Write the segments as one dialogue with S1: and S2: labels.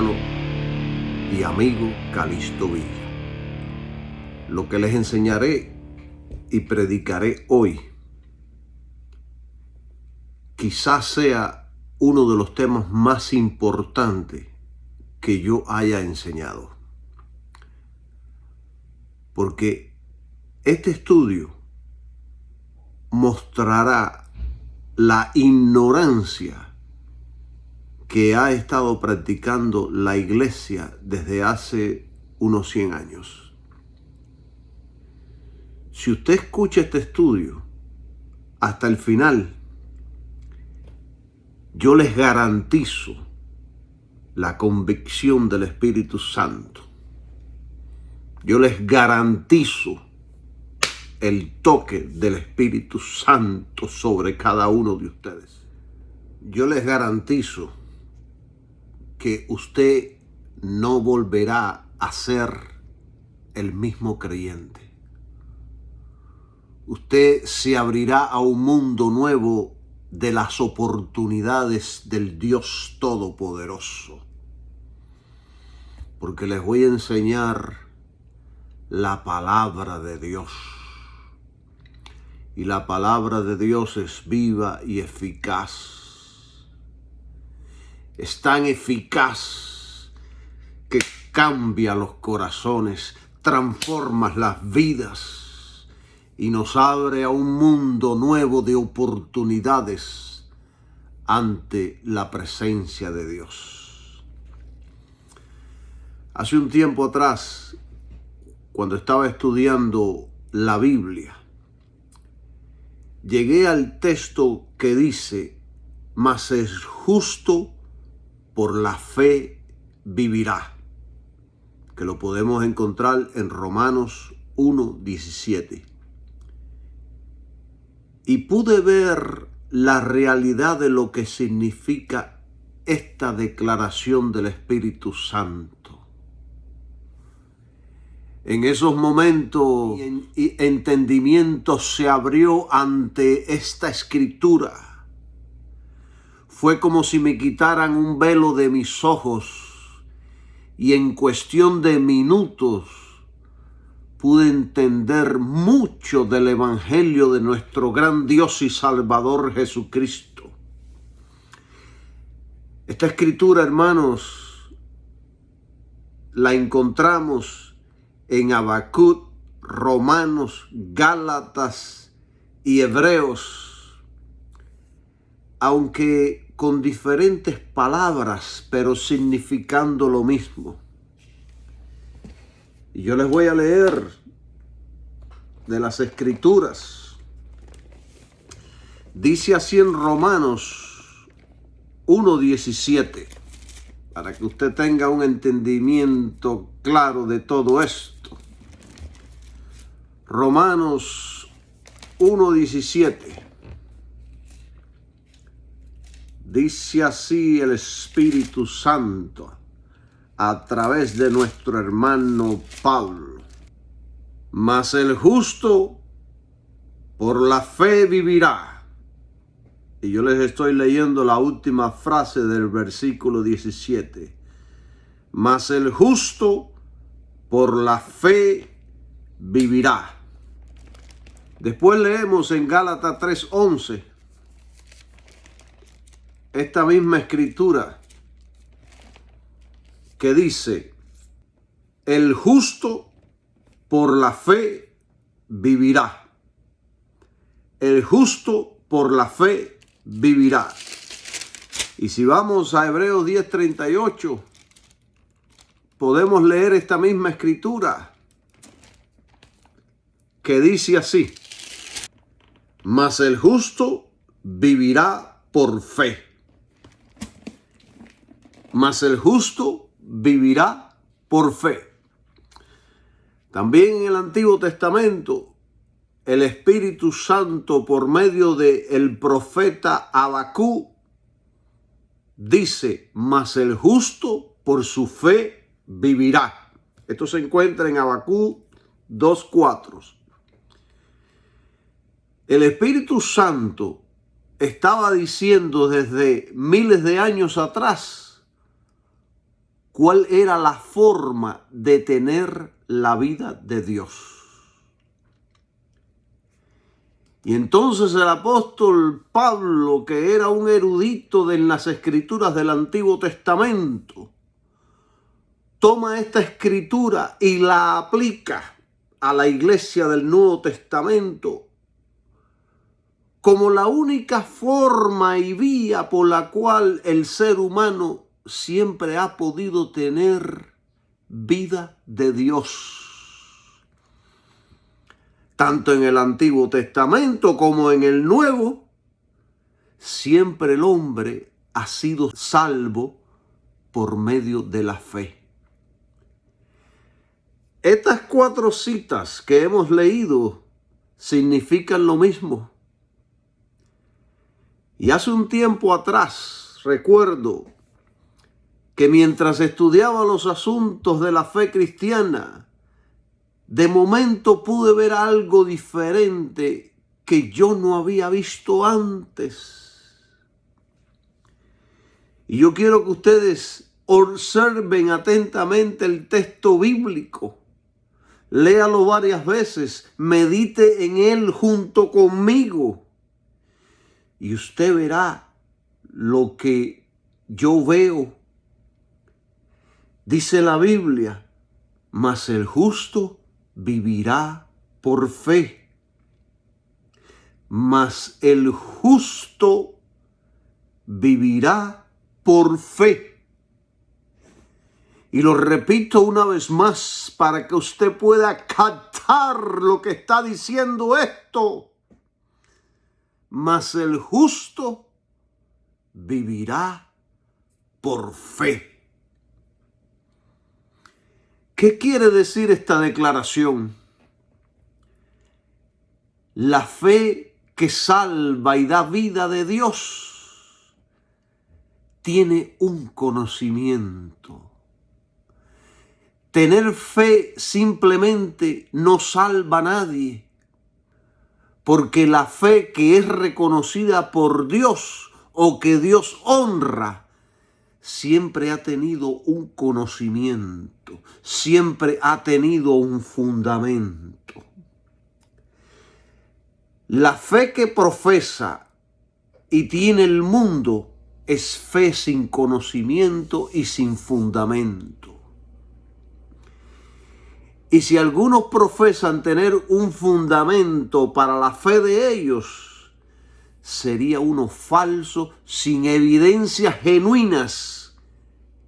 S1: hermano y amigo Calixto Villa. Lo que les enseñaré y predicaré hoy quizás sea uno de los temas más importantes que yo haya enseñado. Porque este estudio mostrará la ignorancia que ha estado practicando la iglesia desde hace unos 100 años. Si usted escucha este estudio hasta el final, yo les garantizo la convicción del Espíritu Santo. Yo les garantizo el toque del Espíritu Santo sobre cada uno de ustedes. Yo les garantizo que usted no volverá a ser el mismo creyente. Usted se abrirá a un mundo nuevo de las oportunidades del Dios Todopoderoso. Porque les voy a enseñar la palabra de Dios. Y la palabra de Dios es viva y eficaz. Es tan eficaz que cambia los corazones, transforma las vidas y nos abre a un mundo nuevo de oportunidades ante la presencia de Dios. Hace un tiempo atrás, cuando estaba estudiando la Biblia, llegué al texto que dice: mas el justo por la fe vivirá, que lo podemos encontrar en Romanos 1:17. Y pude ver la realidad de lo que significa esta declaración del Espíritu Santo. En esos momentos, y entendimiento se abrió ante esta escritura. Fue como si me quitaran un velo de mis ojos y en cuestión de minutos pude entender mucho del Evangelio de nuestro gran Dios y Salvador Jesucristo. Esta escritura, hermanos, la encontramos en Habacuc, Romanos, Gálatas y Hebreos, aunque con diferentes palabras, pero significando lo mismo. Y yo les voy a leer de las Escrituras. Dice así en Romanos 1:17, para que usted tenga un entendimiento claro de todo esto. Romanos 1:17. Dice así el Espíritu Santo a través de nuestro hermano Pablo: mas el justo por la fe vivirá. Y yo les estoy leyendo la última frase del versículo 17. Mas el justo por la fe vivirá. Después leemos en Gálatas 3:11 esta misma escritura que dice: el justo por la fe vivirá. El justo por la fe vivirá. Y si vamos a Hebreos 10:38, podemos leer esta misma escritura que dice así: mas el justo vivirá por fe. Mas el justo vivirá por fe. También en el Antiguo Testamento, el Espíritu Santo, por medio del profeta Habacuc, dice: mas el justo por su fe vivirá. Esto se encuentra en Habacuc 2:4. El Espíritu Santo estaba diciendo desde miles de años atrás cuál era la forma de tener la vida de Dios. Y entonces el apóstol Pablo, que era un erudito de las escrituras del Antiguo Testamento, toma esta escritura y la aplica a la iglesia del Nuevo Testamento como la única forma y vía por la cual el ser humano siempre ha podido tener vida de Dios. Tanto en el Antiguo Testamento como en el Nuevo, siempre el hombre ha sido salvo por medio de la fe. Estas 4 citas que hemos leído significan lo mismo. Y hace un tiempo atrás, recuerdo que mientras estudiaba los asuntos de la fe cristiana, de momento pude ver algo diferente que yo no había visto antes. Y yo quiero que ustedes observen atentamente el texto bíblico. Léalo varias veces, medite en él junto conmigo. Y usted verá lo que yo veo. Dice la Biblia, mas el justo vivirá por fe. Mas el justo vivirá por fe. Y lo repito una vez más para que usted pueda captar lo que está diciendo esto. Mas el justo vivirá por fe. ¿Qué quiere decir esta declaración? La fe que salva y da vida de Dios tiene un conocimiento. Tener fe simplemente no salva a nadie, porque la fe que es reconocida por Dios o que Dios honra, siempre ha tenido un conocimiento, siempre ha tenido un fundamento. La fe que profesa y tiene el mundo es fe sin conocimiento y sin fundamento. Y si algunos profesan tener un fundamento para la fe de ellos, sería uno falso, sin evidencias genuinas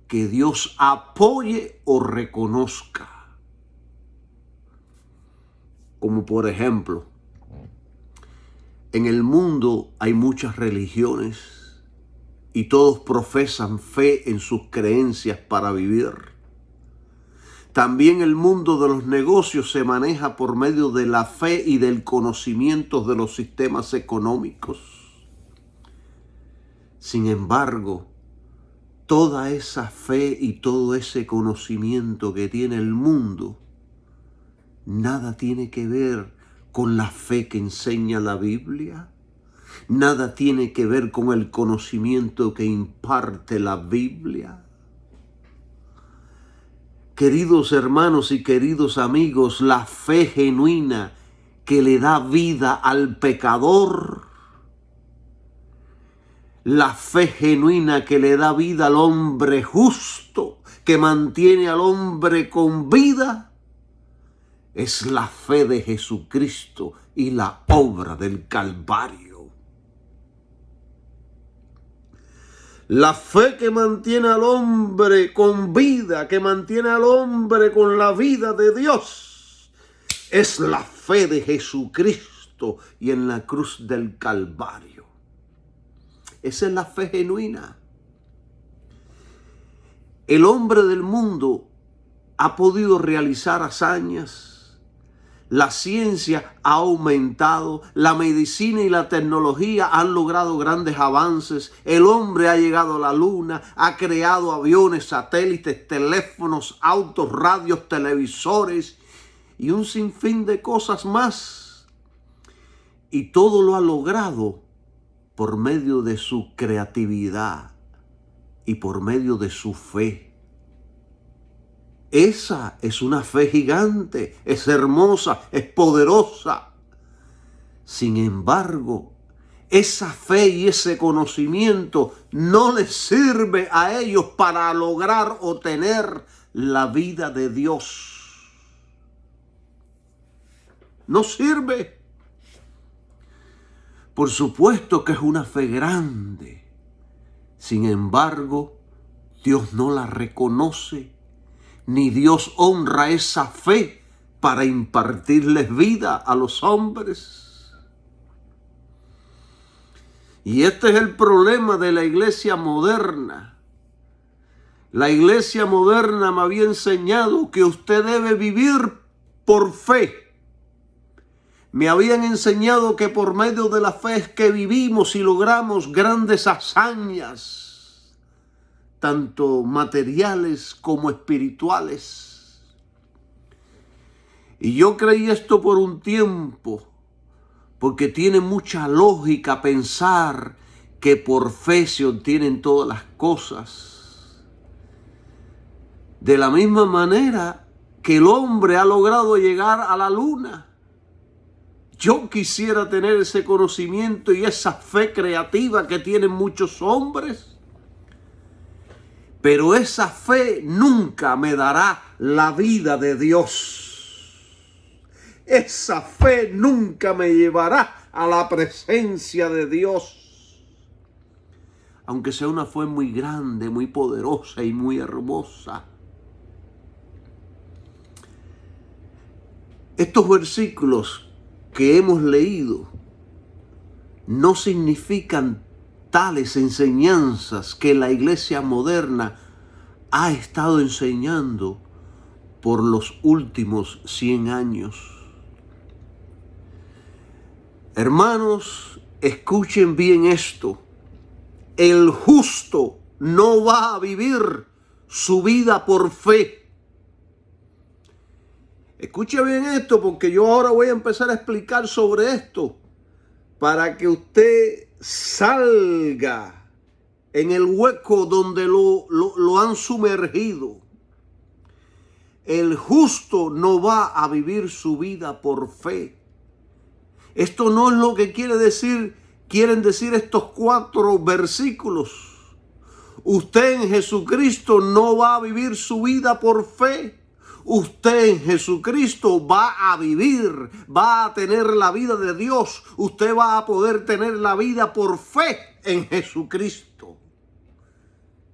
S1: que Dios apoye o reconozca. Como por ejemplo, en el mundo hay muchas religiones y todos profesan fe en sus creencias para vivir. También el mundo de los negocios se maneja por medio de la fe y del conocimiento de los sistemas económicos. Sin embargo, toda esa fe y todo ese conocimiento que tiene el mundo, nada tiene que ver con la fe que enseña la Biblia. Nada tiene que ver con el conocimiento que imparte la Biblia. Queridos hermanos y queridos amigos, la fe genuina que le da vida al pecador, la fe genuina que le da vida al hombre justo, que mantiene al hombre con vida, es la fe de Jesucristo y la obra del Calvario. La fe que mantiene al hombre con vida, que mantiene al hombre con la vida de Dios, es la fe de Jesucristo y en la cruz del Calvario. Esa es la fe genuina. El hombre del mundo ha podido realizar hazañas. La ciencia ha aumentado, la medicina y la tecnología han logrado grandes avances, el hombre ha llegado a la luna, ha creado aviones, satélites, teléfonos, autos, radios, televisores y un sinfín de cosas más. Y todo lo ha logrado por medio de su creatividad y por medio de su fe. Esa es una fe gigante, es hermosa, es poderosa. Sin embargo, esa fe y ese conocimiento no les sirve a ellos para lograr o tener la vida de Dios. No sirve. Por supuesto que es una fe grande. Sin embargo, Dios no la reconoce, ni Dios honra esa fe para impartirles vida a los hombres. Y este es el problema de la iglesia moderna. La iglesia moderna me había enseñado que usted debe vivir por fe. Me habían enseñado que por medio de la fe es que vivimos y logramos grandes hazañas, tanto materiales como espirituales. Y yo creí esto por un tiempo, porque tiene mucha lógica pensar que por fe se obtienen todas las cosas. De la misma manera que el hombre ha logrado llegar a la luna. Yo quisiera tener ese conocimiento y esa fe creativa que tienen muchos hombres. Pero esa fe nunca me dará la vida de Dios. Esa fe nunca me llevará a la presencia de Dios. Aunque sea una fe muy grande, muy poderosa y muy hermosa. Estos versículos que hemos leído no significan tales enseñanzas que la iglesia moderna ha estado enseñando por los últimos 100 años. Hermanos, escuchen bien esto. El justo no va a vivir su vida por fe. Escuche bien esto, porque yo ahora voy a empezar a explicar sobre esto para que usted salga en el hueco donde lo han sumergido. El justo no va a vivir su vida por fe. Esto no es lo que quieren decir estos 4 versículos. Usted en Jesucristo no va a vivir su vida por fe. Usted en Jesucristo va a vivir, va a tener la vida de Dios. Usted va a poder tener la vida por fe en Jesucristo.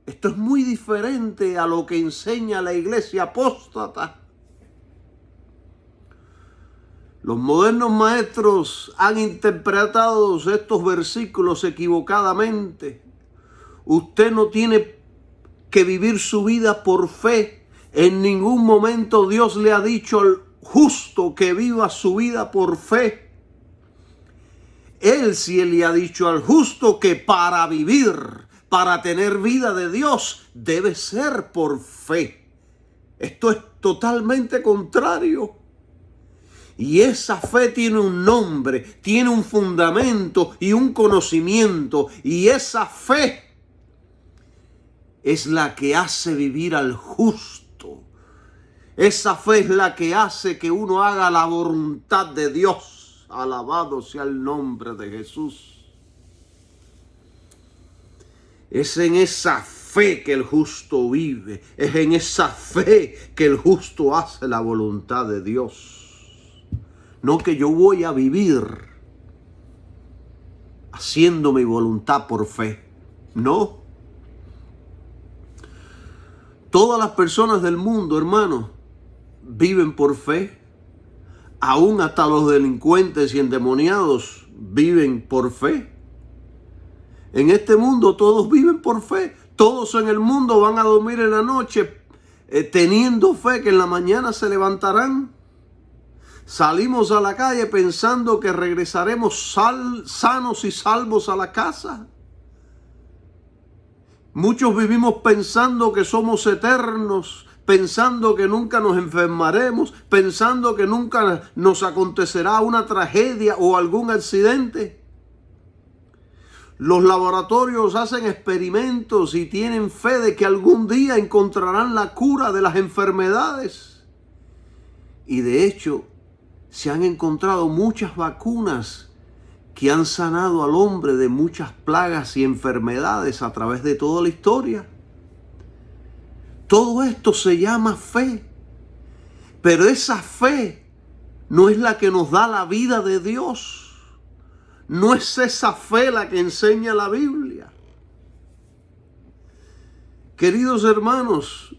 S1: Esto es muy diferente a lo que enseña la iglesia apóstata. Los modernos maestros han interpretado estos versículos equivocadamente. Usted no tiene que vivir su vida por fe. En ningún momento Dios le ha dicho al justo que viva su vida por fe. Él sí le ha dicho al justo que para vivir, para tener vida de Dios, debe ser por fe. Esto es totalmente contrario. Y esa fe tiene un nombre, tiene un fundamento y un conocimiento. Y esa fe es la que hace vivir al justo. Esa fe es la que hace que uno haga la voluntad de Dios. Alabado sea el nombre de Jesús. Es en esa fe que el justo vive. Es en esa fe que el justo hace la voluntad de Dios. No que yo voy a vivir haciendo mi voluntad por fe. No. Todas las personas del mundo, hermanos, viven por fe. Aún hasta los delincuentes y endemoniados viven por fe. En este mundo todos viven por fe. Todos en el mundo van a dormir en la noche teniendo fe que en la mañana se levantarán. Salimos a la calle pensando que regresaremos sanos y salvos a la casa. Muchos vivimos pensando que somos eternos, pensando que nunca nos enfermaremos, pensando que nunca nos acontecerá una tragedia o algún accidente. Los laboratorios hacen experimentos y tienen fe de que algún día encontrarán la cura de las enfermedades. Y de hecho, se han encontrado muchas vacunas que han sanado al hombre de muchas plagas y enfermedades a través de toda la historia. Todo esto se llama fe, pero esa fe no es la que nos da la vida de Dios. No es esa fe la que enseña la Biblia. Queridos hermanos,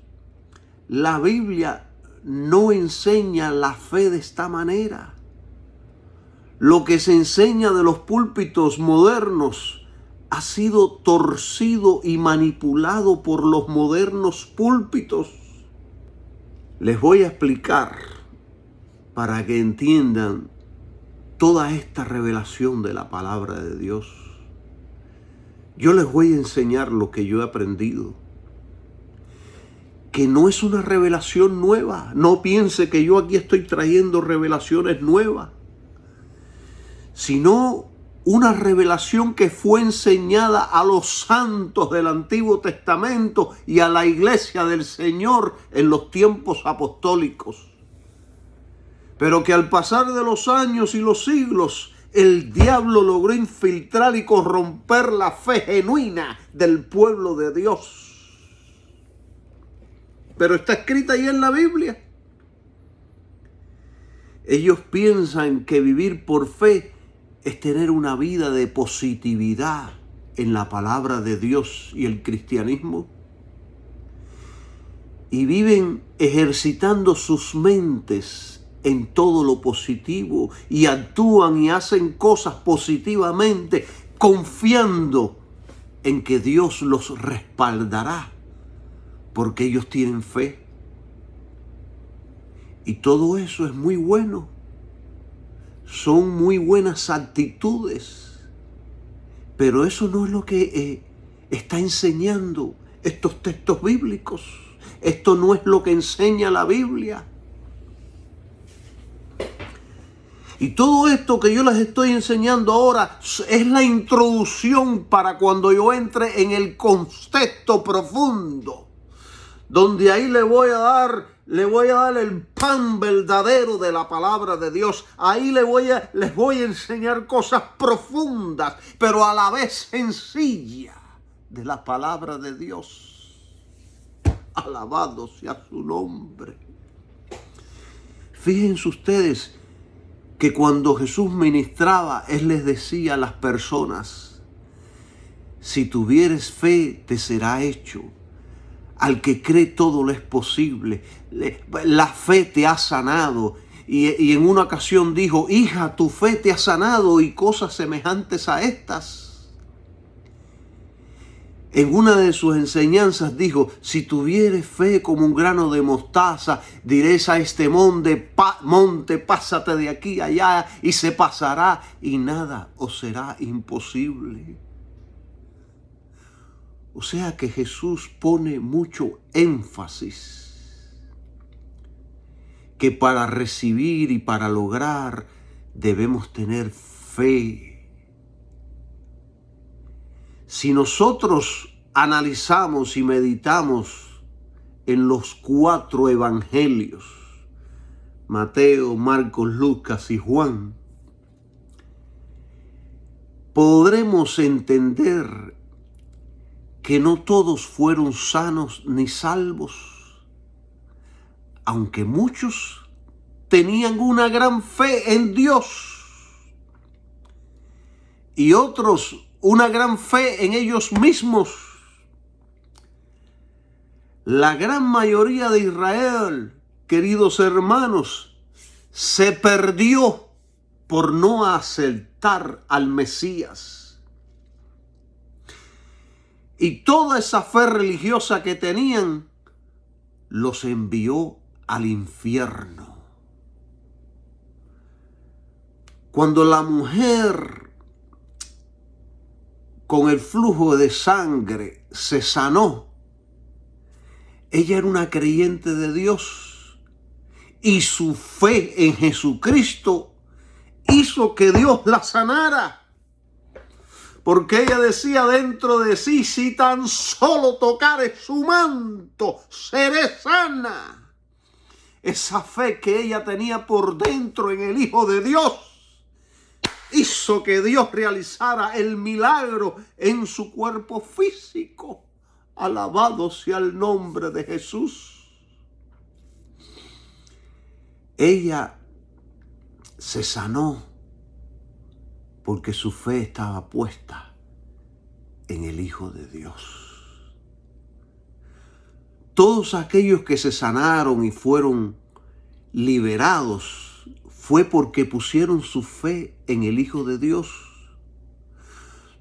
S1: la Biblia no enseña la fe de esta manera. Lo que se enseña de los púlpitos modernos ha sido torcido y manipulado por los modernos púlpitos. Les voy a explicar para que entiendan toda esta revelación de la palabra de Dios. Yo les voy a enseñar lo que yo he aprendido. Que no es una revelación nueva. No piense que yo aquí estoy trayendo revelaciones nuevas. Sino una revelación que fue enseñada a los santos del Antiguo Testamento y a la iglesia del Señor en los tiempos apostólicos. Pero que al pasar de los años y los siglos, el diablo logró infiltrar y corromper la fe genuina del pueblo de Dios. Pero está escrita ahí en la Biblia. Ellos piensan que vivir por fe es tener una vida de positividad en la palabra de Dios y el cristianismo. Y viven ejercitando sus mentes en todo lo positivo y actúan y hacen cosas positivamente, confiando en que Dios los respaldará, porque ellos tienen fe. Y todo eso es muy bueno. Son muy buenas actitudes. Pero eso no es lo que está enseñando estos textos bíblicos. Esto no es lo que enseña la Biblia. Y todo esto que yo les estoy enseñando ahora es la introducción para cuando yo entre en el contexto profundo, donde ahí le voy a dar el pan verdadero de la palabra de Dios. Ahí les voy a enseñar cosas profundas, pero a la vez sencillas de la palabra de Dios. Alabado sea su nombre. Fíjense ustedes que cuando Jesús ministraba, Él les decía a las personas: si tuvieres fe, te será hecho. Al que cree todo le es posible. La fe te ha sanado. Y en una ocasión dijo: hija, tu fe te ha sanado, y cosas semejantes a estas. En una de sus enseñanzas dijo: si tuvieres fe como un grano de mostaza, diréis a este monte, pásate de aquí a allá, y se pasará, y nada os será imposible. O sea que Jesús pone mucho énfasis que para recibir y para lograr debemos tener fe. Si nosotros analizamos y meditamos en los 4 evangelios, Mateo, Marcos, Lucas y Juan, podremos entender que no todos fueron sanos ni salvos, aunque muchos tenían una gran fe en Dios y otros una gran fe en ellos mismos. La gran mayoría de Israel, queridos hermanos, se perdió por no aceptar al Mesías. Y toda esa fe religiosa que tenían los envió al infierno. Cuando la mujer con el flujo de sangre se sanó, ella era una creyente de Dios y su fe en Jesucristo hizo que Dios la sanara. Porque ella decía dentro de sí, si tan solo tocare su manto, seré sana. Esa fe que ella tenía por dentro en el Hijo de Dios hizo que Dios realizara el milagro en su cuerpo físico. Alabado sea el nombre de Jesús. Ella se sanó porque su fe estaba puesta en el Hijo de Dios. Todos aquellos que se sanaron y fueron liberados fue porque pusieron su fe en el Hijo de Dios.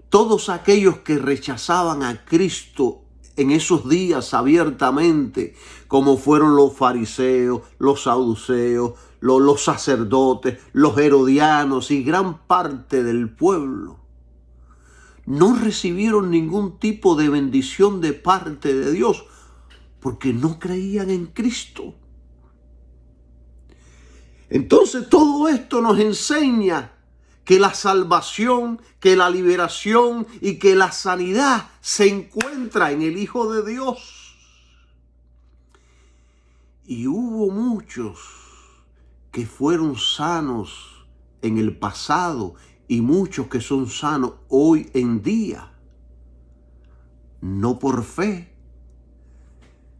S1: Todos aquellos que rechazaban a Cristo en esos días abiertamente, como fueron los fariseos, los saduceos, los sacerdotes, los herodianos y gran parte del pueblo, no recibieron ningún tipo de bendición de parte de Dios porque no creían en Cristo. Entonces todo esto nos enseña que la salvación, que la liberación y que la sanidad se encuentra en el Hijo de Dios. Y hubo muchos que fueron sanos en el pasado y muchos que son sanos hoy en día, no por fe,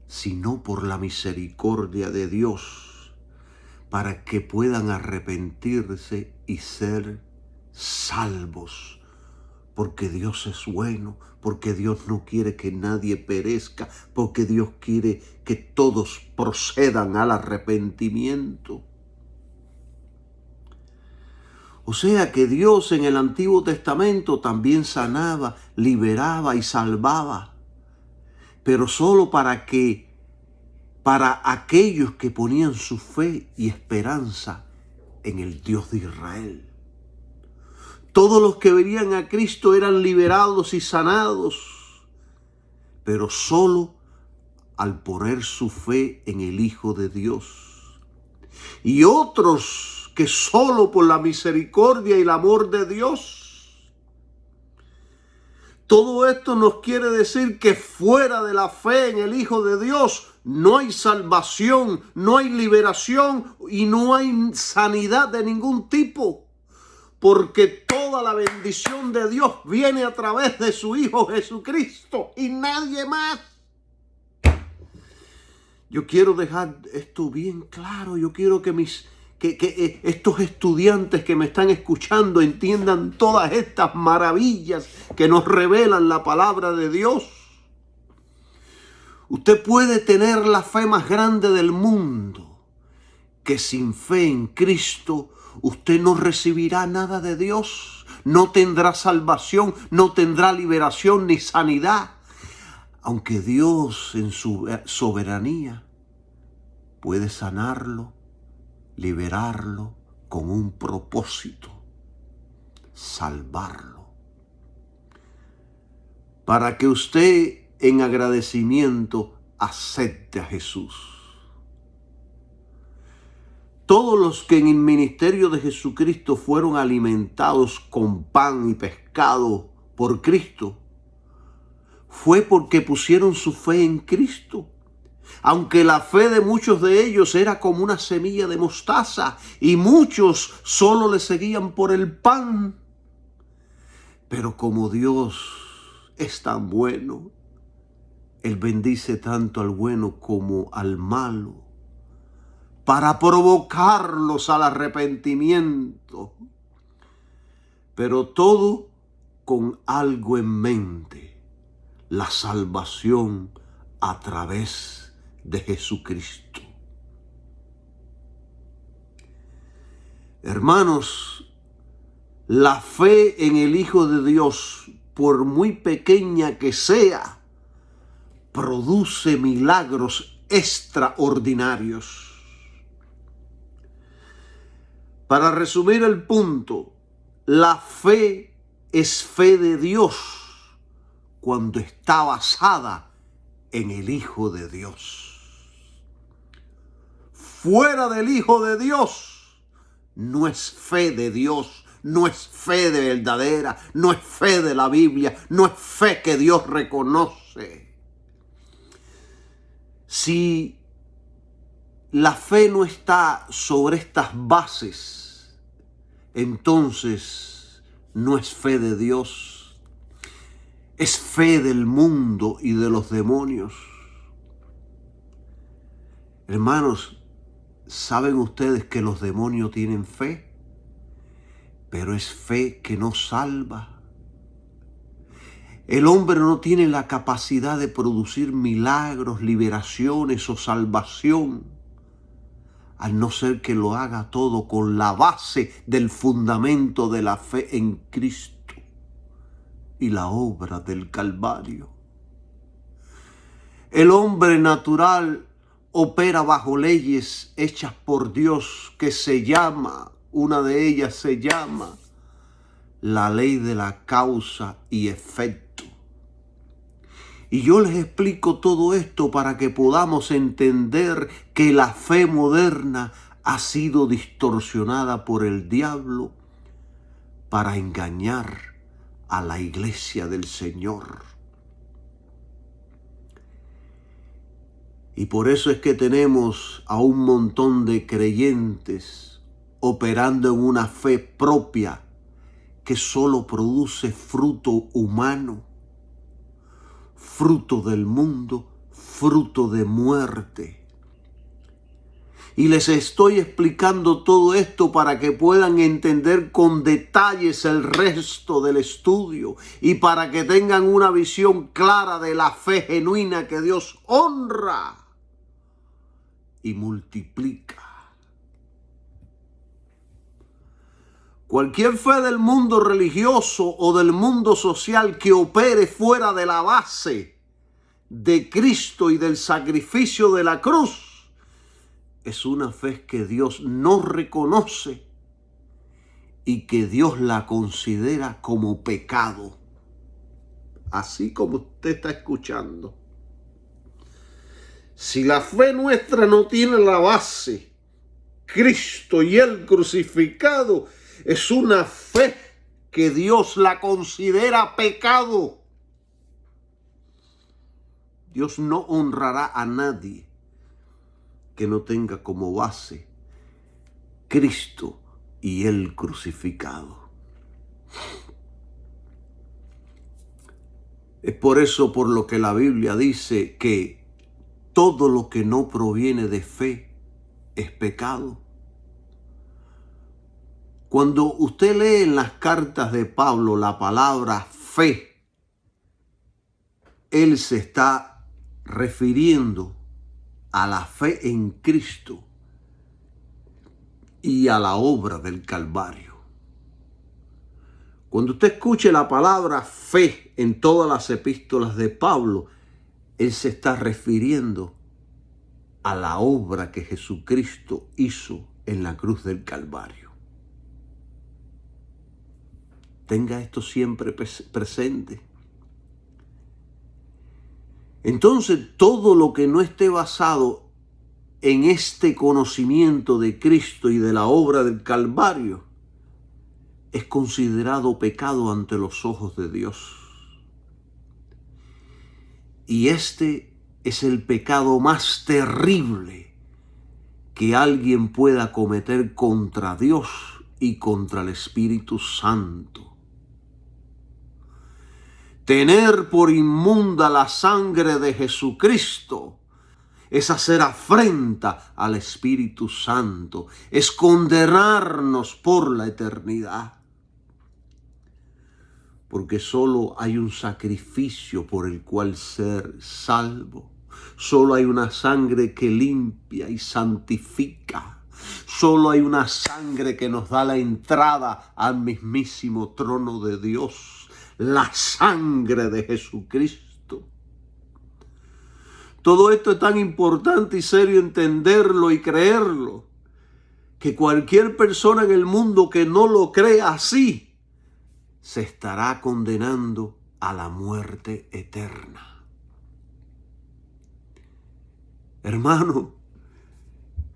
S1: sino por la misericordia de Dios, para que puedan arrepentirse y ser salvos. Porque Dios es bueno, porque Dios no quiere que nadie perezca, porque Dios quiere que todos procedan al arrepentimiento. O sea que Dios en el Antiguo Testamento también sanaba, liberaba y salvaba, pero solo para aquellos que ponían su fe y esperanza en el Dios de Israel. Todos los que venían a Cristo eran liberados y sanados, pero solo al poner su fe en el Hijo de Dios. Y otros que solo por la misericordia y el amor de Dios. Todo esto nos quiere decir que fuera de la fe en el Hijo de Dios no hay salvación, no hay liberación y no hay sanidad de ningún tipo. Porque toda la bendición de Dios viene a través de su Hijo Jesucristo y nadie más. Yo quiero dejar esto bien claro. Yo quiero que estos estudiantes que me están escuchando entiendan todas estas maravillas que nos revelan la palabra de Dios. Usted puede tener la fe más grande del mundo, que sin fe en Cristo usted no recibirá nada de Dios, no tendrá salvación, no tendrá liberación ni sanidad. Aunque Dios en su soberanía puede sanarlo, liberarlo con un propósito, salvarlo. Para que usted en agradecimiento acepte a Jesús. Todos los que en el ministerio de Jesucristo fueron alimentados con pan y pescado por Cristo, fue porque pusieron su fe en Cristo. Aunque la fe de muchos de ellos era como una semilla de mostaza y muchos solo le seguían por el pan. Pero como Dios es tan bueno, Él bendice tanto al bueno como al malo, para provocarlos al arrepentimiento, pero todo con algo en mente: la salvación a través de Jesucristo. Hermanos, la fe en el Hijo de Dios, por muy pequeña que sea, produce milagros extraordinarios. Para resumir el punto, la fe es fe de Dios cuando está basada en el Hijo de Dios. Fuera del Hijo de Dios no es fe de Dios, no es fe de verdadera, no es fe de la Biblia, no es fe que Dios reconoce. Si la fe no está sobre estas bases, entonces no es fe de Dios, es fe del mundo y de los demonios. Hermanos, ¿saben ustedes que los demonios tienen fe? Pero es fe que no salva. El hombre no tiene la capacidad de producir milagros, liberaciones o salvación, al no ser que lo haga todo con la base del fundamento de la fe en Cristo y la obra del Calvario. El hombre natural opera bajo leyes hechas por Dios que una de ellas se llama la ley de la causa y efecto. Y yo les explico todo esto para que podamos entender que la fe moderna ha sido distorsionada por el diablo para engañar a la iglesia del Señor. Y por eso es que tenemos a un montón de creyentes operando en una fe propia que solo produce fruto humano, fruto del mundo, fruto de muerte. Y les estoy explicando todo esto para que puedan entender con detalles el resto del estudio y para que tengan una visión clara de la fe genuina que Dios honra y multiplica. Cualquier fe del mundo religioso o del mundo social que opere fuera de la base de Cristo y del sacrificio de la cruz es una fe que Dios no reconoce y que Dios la considera como pecado. Así como usted está escuchando. Si la fe nuestra no tiene la base, Cristo y el crucificado, es una fe que Dios la considera pecado. Dios no honrará a nadie que no tenga como base Cristo y el crucificado. Es por eso por lo que la Biblia dice que todo lo que no proviene de fe es pecado. Cuando usted lee en las cartas de Pablo la palabra fe, él se está refiriendo a la fe en Cristo y a la obra del Calvario. Cuando usted escuche la palabra fe en todas las epístolas de Pablo, él se está refiriendo a la obra que Jesucristo hizo en la cruz del Calvario. Tenga esto siempre presente. Entonces, todo lo que no esté basado en este conocimiento de Cristo y de la obra del Calvario es considerado pecado ante los ojos de Dios. Y este es el pecado más terrible que alguien pueda cometer contra Dios y contra el Espíritu Santo. Tener por inmunda la sangre de Jesucristo es hacer afrenta al Espíritu Santo, es condenarnos por la eternidad. Porque solo hay un sacrificio por el cual ser salvo. Solo hay una sangre que limpia y santifica. Solo hay una sangre que nos da la entrada al mismísimo trono de Dios. La sangre de Jesucristo. Todo esto es tan importante y serio entenderlo y creerlo, que cualquier persona en el mundo que no lo crea así, se estará condenando a la muerte eterna. Hermano,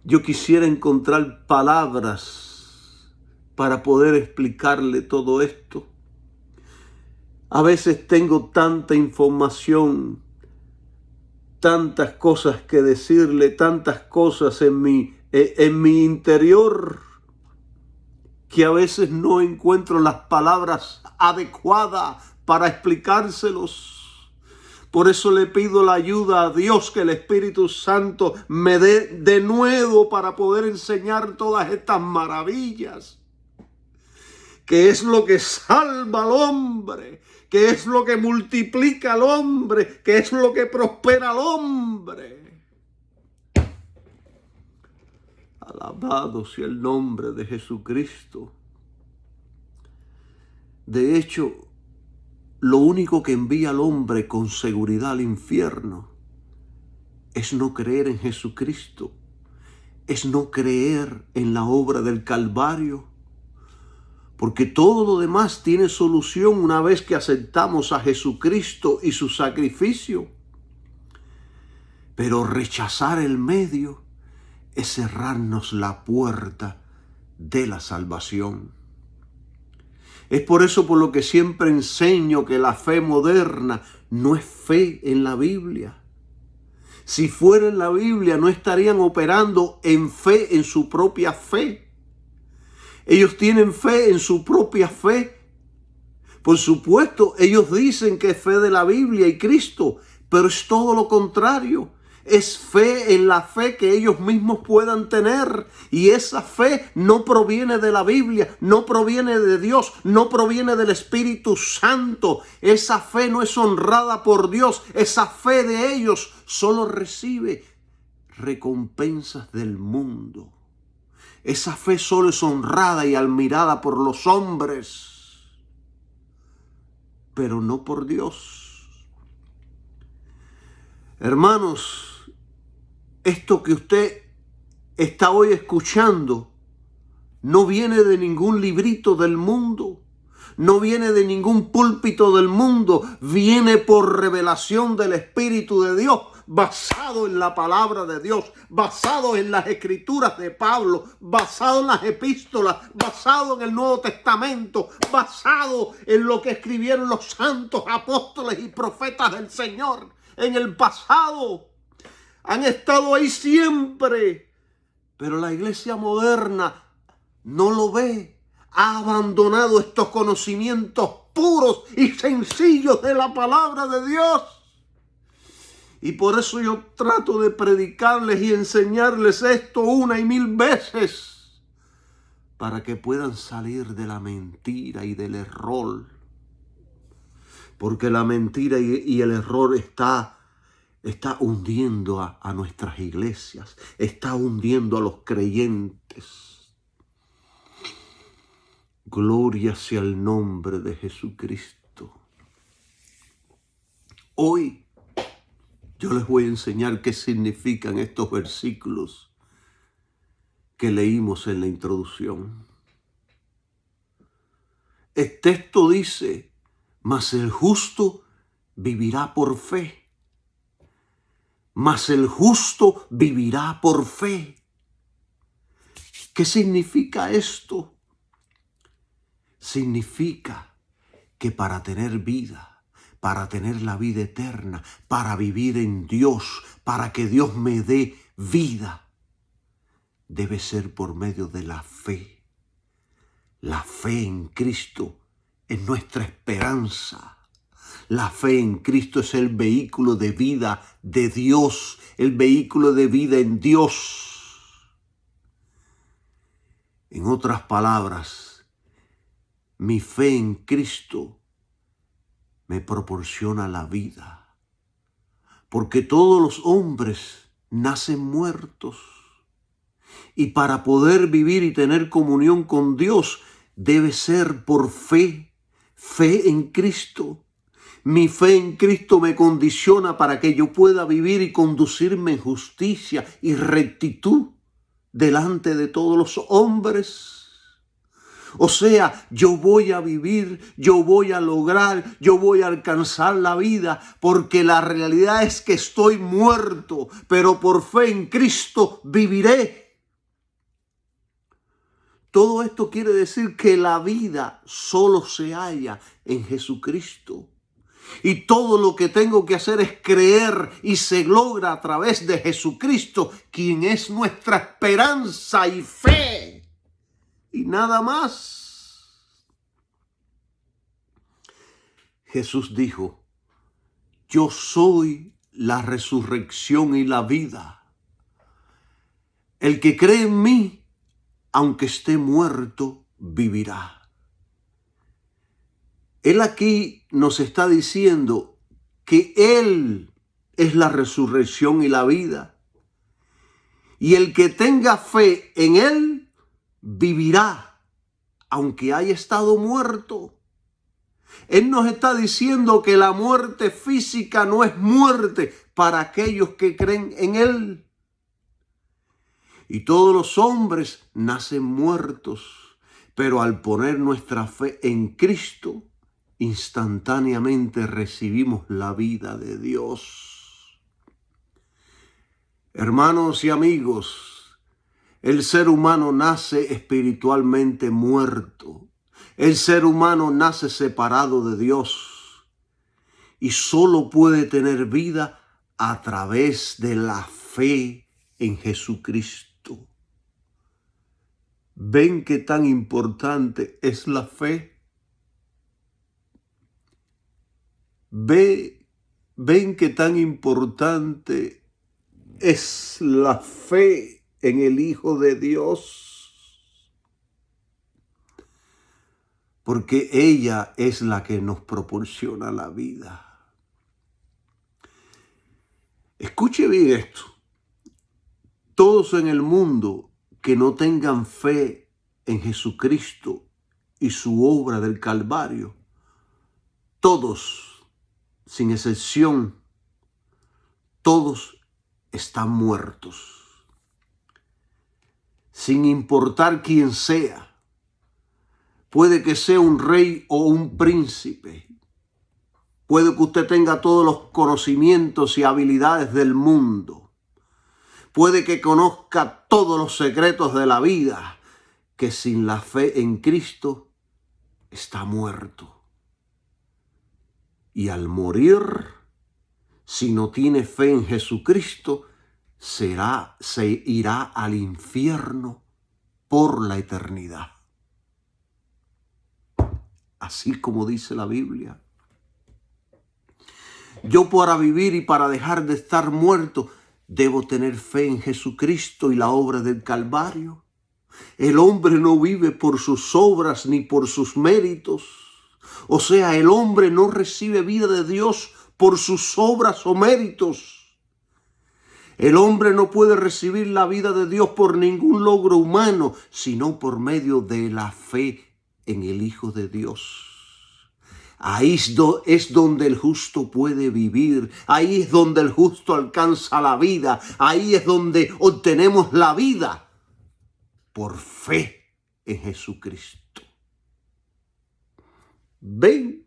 S1: yo quisiera encontrar palabras para poder explicarle todo esto. A veces tengo tanta información, tantas cosas que decirle, tantas cosas en mi interior, que a veces no encuentro las palabras adecuadas para explicárselos. Por eso le pido la ayuda a Dios, que el Espíritu Santo me dé de nuevo para poder enseñar todas estas maravillas, que es lo que salva al hombre, que es lo que multiplica al hombre, que es lo que prospera al hombre. Alabado sea el nombre de Jesucristo. De hecho, lo único que envía al hombre con seguridad al infierno es no creer en Jesucristo, es no creer en la obra del Calvario, porque todo lo demás tiene solución una vez que aceptamos a Jesucristo y su sacrificio. Pero rechazar el medio es cerrarnos la puerta de la salvación. Es por eso por lo que siempre enseño que la fe moderna no es fe en la Biblia. Si fuera en la Biblia, no estarían operando en fe, en su propia fe. Ellos tienen fe en su propia fe. Por supuesto, ellos dicen que es fe de la Biblia y Cristo, pero es todo lo contrario. Es fe en la fe que ellos mismos puedan tener. Y esa fe no proviene de la Biblia, no proviene de Dios, no proviene del Espíritu Santo. Esa fe no es honrada por Dios. Esa fe de ellos solo recibe recompensas del mundo. Esa fe solo es honrada y admirada por los hombres, pero no por Dios. Hermanos, esto que usted está hoy escuchando no viene de ningún librito del mundo, no viene de ningún púlpito del mundo, viene por revelación del Espíritu de Dios, basado en la palabra de Dios, basado en las escrituras de Pablo, basado en las epístolas, basado en el Nuevo Testamento, basado en lo que escribieron los santos apóstoles y profetas del Señor en el pasado. Han estado ahí siempre, pero la iglesia moderna no lo ve. Ha abandonado estos conocimientos puros y sencillos de la palabra de Dios. Y por eso yo trato de predicarles y enseñarles esto una y mil veces, para que puedan salir de la mentira y del error. Porque la mentira y el error está hundiendo a nuestras iglesias, está hundiendo a los creyentes. Gloria sea el nombre de Jesucristo. Hoy yo les voy a enseñar qué significan estos versículos que leímos en la introducción. El texto dice: mas el justo vivirá por fe. Mas el justo vivirá por fe. ¿Qué significa esto? Significa que para tener vida, para tener la vida eterna, para vivir en Dios, para que Dios me dé vida, debe ser por medio de la fe. La fe en Cristo es nuestra esperanza. La fe en Cristo es el vehículo de vida de Dios, el vehículo de vida en Dios. En otras palabras, mi fe en Cristo me proporciona la vida, porque todos los hombres nacen muertos, y para poder vivir y tener comunión con Dios debe ser por fe, fe en Cristo. Mi fe en Cristo me condiciona para que yo pueda vivir y conducirme en justicia y rectitud delante de todos los hombres. O sea, yo voy a vivir, yo voy a lograr, yo voy a alcanzar la vida, porque la realidad es que estoy muerto, pero por fe en Cristo viviré. Todo esto quiere decir que la vida solo se halla en Jesucristo. Y todo lo que tengo que hacer es creer y se logra a través de Jesucristo, quien es nuestra esperanza y fe. Y nada más. Jesús dijo, yo soy la resurrección y la vida. El que cree en mí, aunque esté muerto, vivirá. Él aquí nos está diciendo que Él es la resurrección y la vida. Y el que tenga fe en Él, vivirá, aunque haya estado muerto. Él nos está diciendo que la muerte física no es muerte para aquellos que creen en Él. Y todos los hombres nacen muertos, pero al poner nuestra fe en Cristo, instantáneamente recibimos la vida de Dios. Hermanos y amigos, el ser humano nace espiritualmente muerto. El ser humano nace separado de Dios y solo puede tener vida a través de la fe en Jesucristo. ¿Ven qué tan importante es la fe? ¿Ven qué tan importante es la fe en el Hijo de Dios? Porque ella es la que nos proporciona la vida. Escuche bien esto. Todos en el mundo que no tengan fe en Jesucristo y su obra del Calvario, todos, sin excepción, todos están muertos. Sin importar quién sea. Puede que sea un rey o un príncipe. Puede que usted tenga todos los conocimientos y habilidades del mundo. Puede que conozca todos los secretos de la vida, que sin la fe en Cristo está muerto. Y al morir, si no tiene fe en Jesucristo, se irá al infierno por la eternidad. Así como dice la Biblia. Yo para vivir y para dejar de estar muerto, debo tener fe en Jesucristo y la obra del Calvario. El hombre no vive por sus obras ni por sus méritos. O sea, el hombre no recibe vida de Dios por sus obras o méritos. El hombre no puede recibir la vida de Dios por ningún logro humano, sino por medio de la fe en el Hijo de Dios. Ahí es donde el justo puede vivir. Ahí es donde el justo alcanza la vida. Ahí es donde obtenemos la vida por fe en Jesucristo. ¿Ven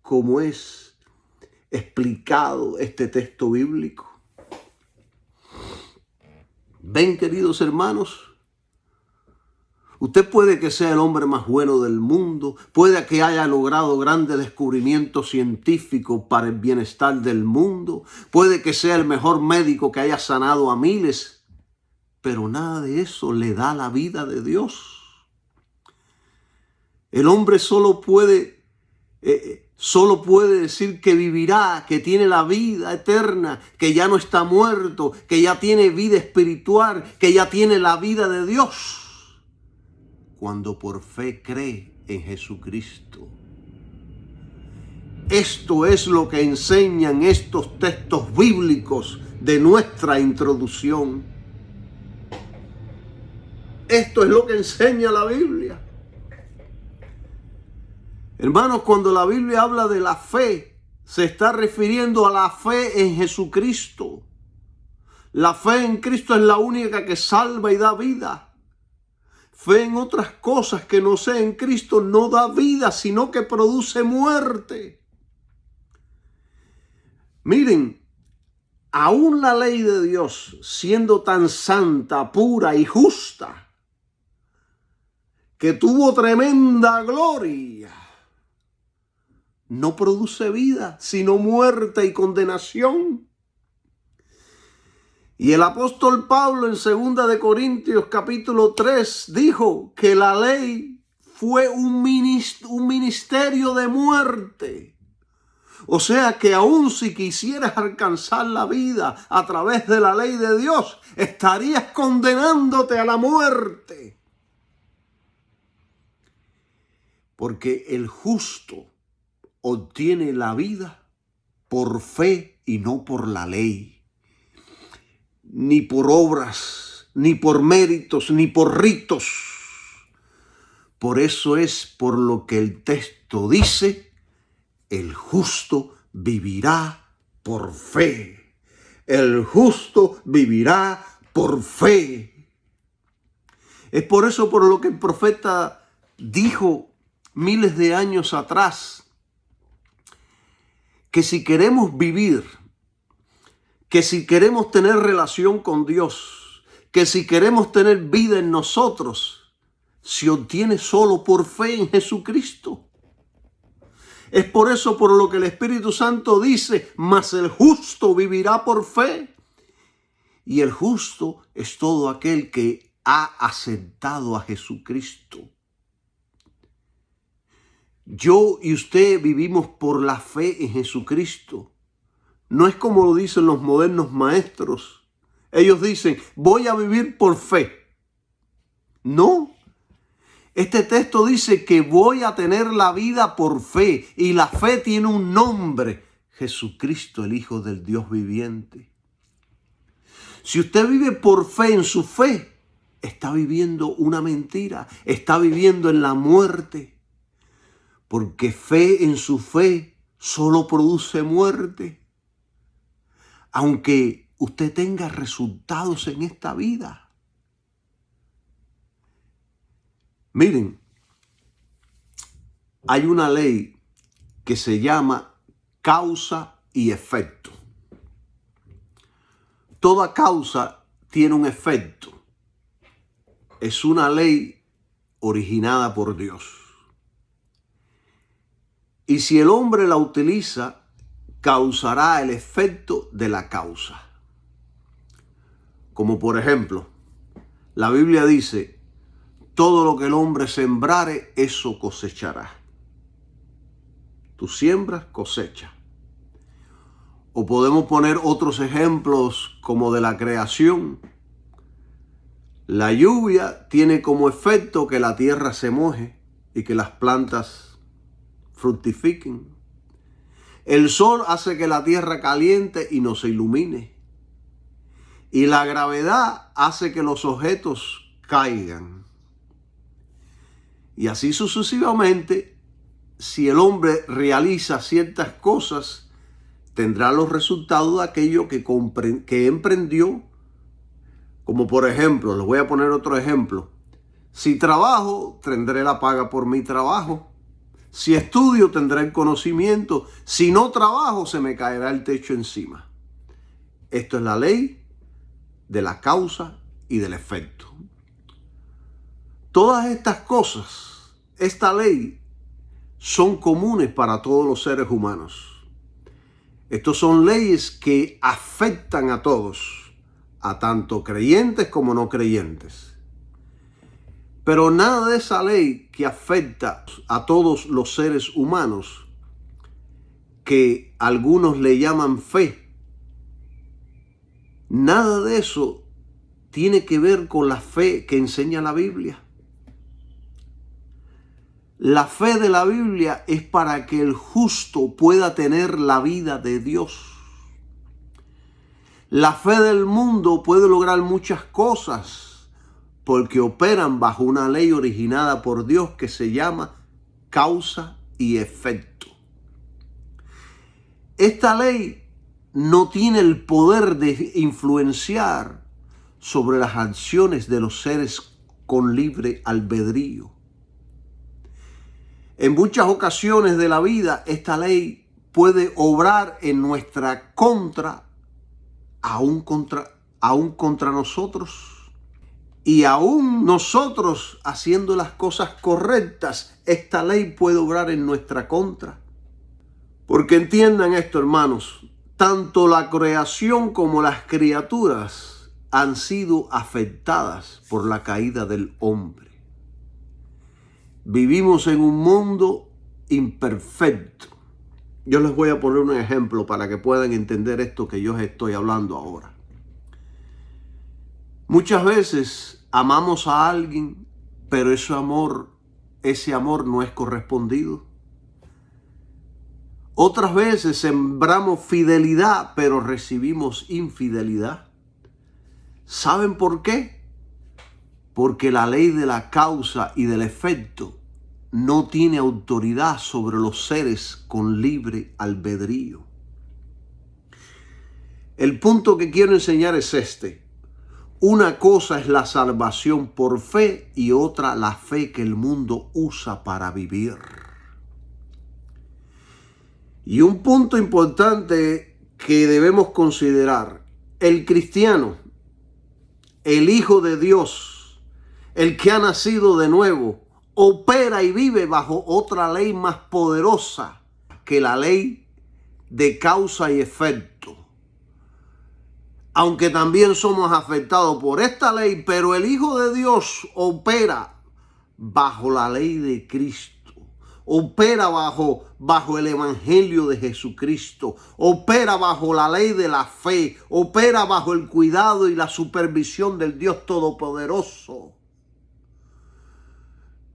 S1: cómo es explicado este texto bíblico? ¿Ven, queridos hermanos? Usted puede que sea el hombre más bueno del mundo, puede que haya logrado grandes descubrimientos científicos para el bienestar del mundo, puede que sea el mejor médico que haya sanado a miles, pero nada de eso le da la vida de Dios. El hombre solo puede decir que vivirá, que tiene la vida eterna, que ya no está muerto, que ya tiene vida espiritual, que ya tiene la vida de Dios, cuando por fe cree en Jesucristo. Esto es lo que enseñan estos textos bíblicos de nuestra introducción. Esto es lo que enseña la Biblia. Hermanos, cuando la Biblia habla de la fe, se está refiriendo a la fe en Jesucristo. La fe en Cristo es la única que salva y da vida. Fe en otras cosas que no sea en Cristo no da vida, sino que produce muerte. Miren, aún la ley de Dios, siendo tan santa, pura y justa, que tuvo tremenda gloria, no produce vida, sino muerte y condenación. Y el apóstol Pablo en 2 de Corintios capítulo 3 dijo que la ley fue un ministerio de muerte. O sea que aun si quisieras alcanzar la vida a través de la ley de Dios, estarías condenándote a la muerte. Porque el justo obtiene la vida por fe y no por la ley, ni por obras, ni por méritos, ni por ritos. Por eso es por lo que el texto dice: el justo vivirá por fe. El justo vivirá por fe. Es por eso por lo que el profeta dijo miles de años atrás, que si queremos vivir, que si queremos tener relación con Dios, que si queremos tener vida en nosotros, se obtiene solo por fe en Jesucristo. Es por eso por lo que el Espíritu Santo dice: mas el justo vivirá por fe. Y el justo es todo aquel que ha aceptado a Jesucristo. Yo y usted vivimos por la fe en Jesucristo. No es como lo dicen los modernos maestros. Ellos dicen: voy a vivir por fe. No. Este texto dice que voy a tener la vida por fe. Y la fe tiene un nombre: Jesucristo, el Hijo del Dios viviente. Si usted vive por fe en su fe, está viviendo una mentira. Está viviendo en la muerte. Porque fe en su fe solo produce muerte. Aunque usted tenga resultados en esta vida. Miren, hay una ley que se llama causa y efecto. Toda causa tiene un efecto. Es una ley originada por Dios. Y si el hombre la utiliza, causará el efecto de la causa. Como por ejemplo, la Biblia dice: todo lo que el hombre sembrare, eso cosechará. Tú siembras, cosecha. O podemos poner otros ejemplos como de la creación. La lluvia tiene como efecto que la tierra se moje y que las plantas fructifiquen. El sol hace que la tierra caliente y no se ilumine. Y la gravedad hace que los objetos caigan. Y así sucesivamente, si el hombre realiza ciertas cosas, tendrá los resultados de aquello que emprendió. Como por ejemplo, les voy a poner otro ejemplo. Si trabajo, tendré la paga por mi trabajo. Si estudio, tendré el conocimiento. Si no trabajo, se me caerá el techo encima. Esto es la ley de la causa y del efecto. Todas estas cosas, esta ley, son comunes para todos los seres humanos. Estos son leyes que afectan a todos, a tanto creyentes como no creyentes. Pero nada de esa ley que afecta a todos los seres humanos, que algunos le llaman fe, nada de eso tiene que ver con la fe que enseña la Biblia. La fe de la Biblia es para que el justo pueda tener la vida de Dios. La fe del mundo puede lograr muchas cosas porque operan bajo una ley originada por Dios que se llama causa y efecto. Esta ley no tiene el poder de influenciar sobre las acciones de los seres con libre albedrío. En muchas ocasiones de la vida, esta ley puede obrar en nuestra contra, aún contra nosotros. Y aún nosotros haciendo las cosas correctas, esta ley puede obrar en nuestra contra. Porque entiendan esto, hermanos, tanto la creación como las criaturas han sido afectadas por la caída del hombre. Vivimos en un mundo imperfecto. Yo les voy a poner un ejemplo para que puedan entender esto que yo estoy hablando ahora. Muchas veces amamos a alguien, pero ese amor no es correspondido. Otras veces sembramos fidelidad, pero recibimos infidelidad. ¿Saben por qué? Porque la ley de la causa y del efecto no tiene autoridad sobre los seres con libre albedrío. El punto que quiero enseñar es este. Una cosa es la salvación por fe y otra la fe que el mundo usa para vivir. Y un punto importante que debemos considerar, el cristiano, el Hijo de Dios, el que ha nacido de nuevo, opera y vive bajo otra ley más poderosa que la ley de causa y efecto. Aunque también somos afectados por esta ley, pero el Hijo de Dios opera bajo la ley de Cristo. Opera bajo el Evangelio de Jesucristo. Opera bajo la ley de la fe. Opera bajo el cuidado y la supervisión del Dios Todopoderoso.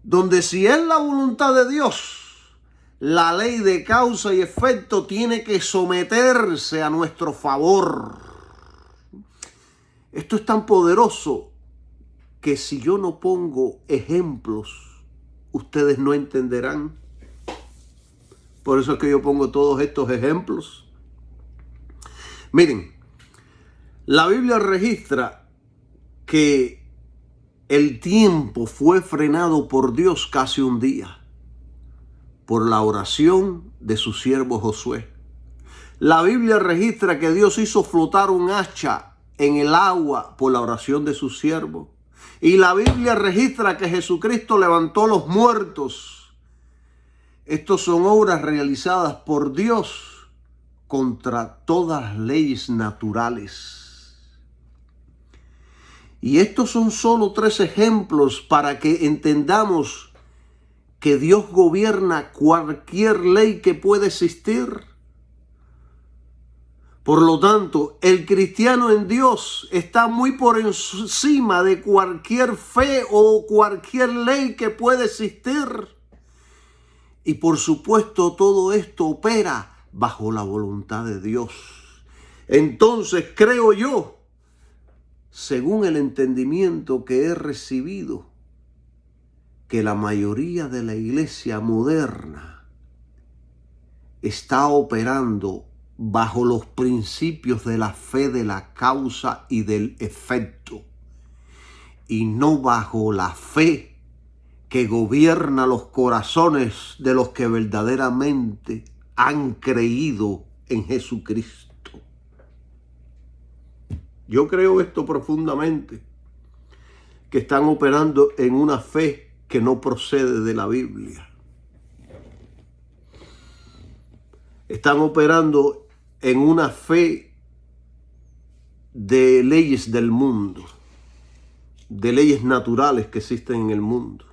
S1: Donde si es la voluntad de Dios, la ley de causa y efecto tiene que someterse a nuestro favor. Esto es tan poderoso que si yo no pongo ejemplos, ustedes no entenderán. Por eso es que yo pongo todos estos ejemplos. Miren, la Biblia registra que el tiempo fue frenado por Dios casi un día por la oración de su siervo Josué. La Biblia registra que Dios hizo flotar un hacha en el agua por la oración de su siervo. Y la Biblia registra que Jesucristo levantó los muertos. Estos son obras realizadas por Dios contra todas las leyes naturales. Y estos son solo 3 ejemplos para que entendamos que Dios gobierna cualquier ley que pueda existir. Por lo tanto, el cristiano en Dios está muy por encima de cualquier fe o cualquier ley que pueda existir. Y por supuesto, todo esto opera bajo la voluntad de Dios. Entonces, creo yo, según el entendimiento que he recibido, que la mayoría de la iglesia moderna está operando bajo los principios de la fe de la causa y del efecto, y no bajo la fe que gobierna los corazones de los que verdaderamente han creído en Jesucristo. Yo creo esto profundamente, que están operando en una fe que no procede de la Biblia. Están operando en una fe de leyes del mundo, de leyes naturales que existen en el mundo.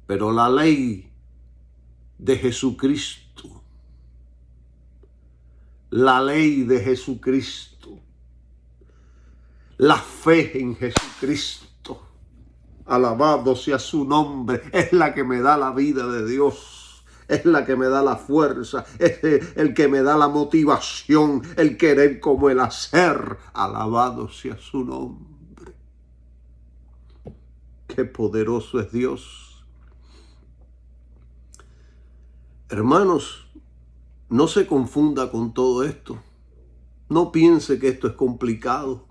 S1: Pero la ley de Jesucristo, la ley de Jesucristo, la fe en Jesucristo, alabado sea su nombre, es la que me da la vida de Dios. Es la que me da la fuerza, es el que me da la motivación, el querer como el hacer. Alabado sea su nombre. Qué poderoso es Dios. Hermanos, no se confunda con todo esto. No piense que esto es complicado.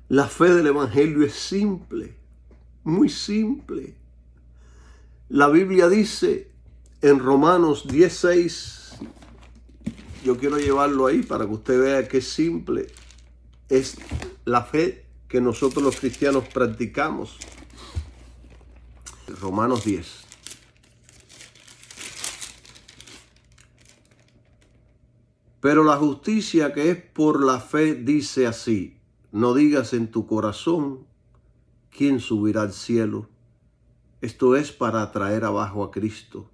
S1: La fe del Evangelio es simple, muy simple. La Biblia dice en Romanos 10:6, yo quiero llevarlo ahí para que usted vea que simple es la fe que nosotros los cristianos practicamos. Romanos 10. Pero la justicia que es por la fe dice así: no digas en tu corazón, ¿quién subirá al cielo? Esto es para traer abajo a Cristo.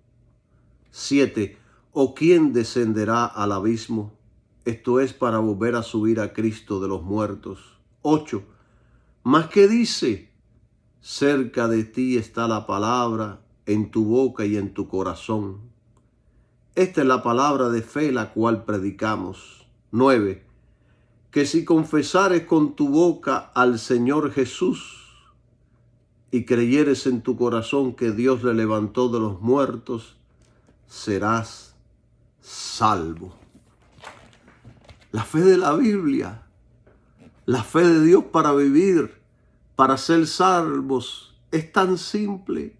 S1: 7. ¿O quién descenderá al abismo? Esto es para volver a subir a Cristo de los muertos. 8. ¿Mas qué dice? Cerca de ti está la palabra, en tu boca y en tu corazón. Esta es la palabra de fe la cual predicamos. 9. Que si confesares con tu boca al Señor Jesús y creyeres en tu corazón que Dios le levantó de los muertos, serás salvo. La fe de la Biblia, la fe de Dios para vivir, para ser salvos, es tan simple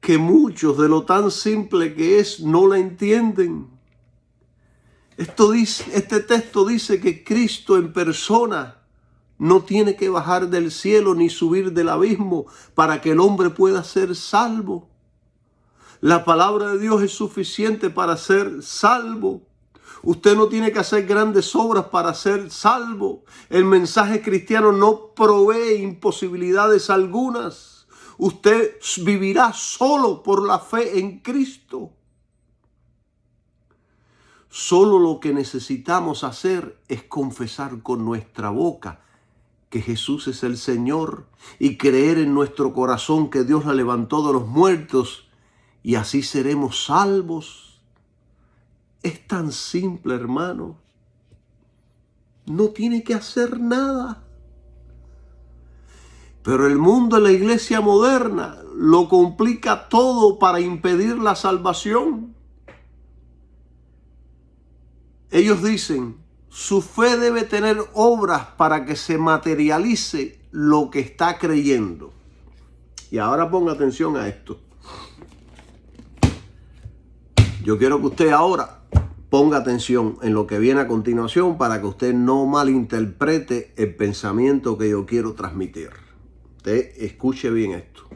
S1: que muchos de lo tan simple que es no la entienden. Este texto dice que Cristo en persona no tiene que bajar del cielo ni subir del abismo para que el hombre pueda ser salvo. La palabra de Dios es suficiente para ser salvo. Usted no tiene que hacer grandes obras para ser salvo. El mensaje cristiano no provee imposibilidades algunas. Usted vivirá solo por la fe en Cristo. Solo lo que necesitamos hacer es confesar con nuestra boca que Jesús es el Señor y creer en nuestro corazón que Dios la levantó de los muertos, y así seremos salvos. Es tan simple, hermano. No tiene que hacer nada. Pero el mundo de la iglesia moderna lo complica todo para impedir la salvación. Ellos dicen, su fe debe tener obras para que se materialice lo que está creyendo. Y ahora ponga atención a esto. Yo quiero que usted ahora ponga atención en lo que viene a continuación para que usted no malinterprete el pensamiento que yo quiero transmitir. Usted escuche bien esto.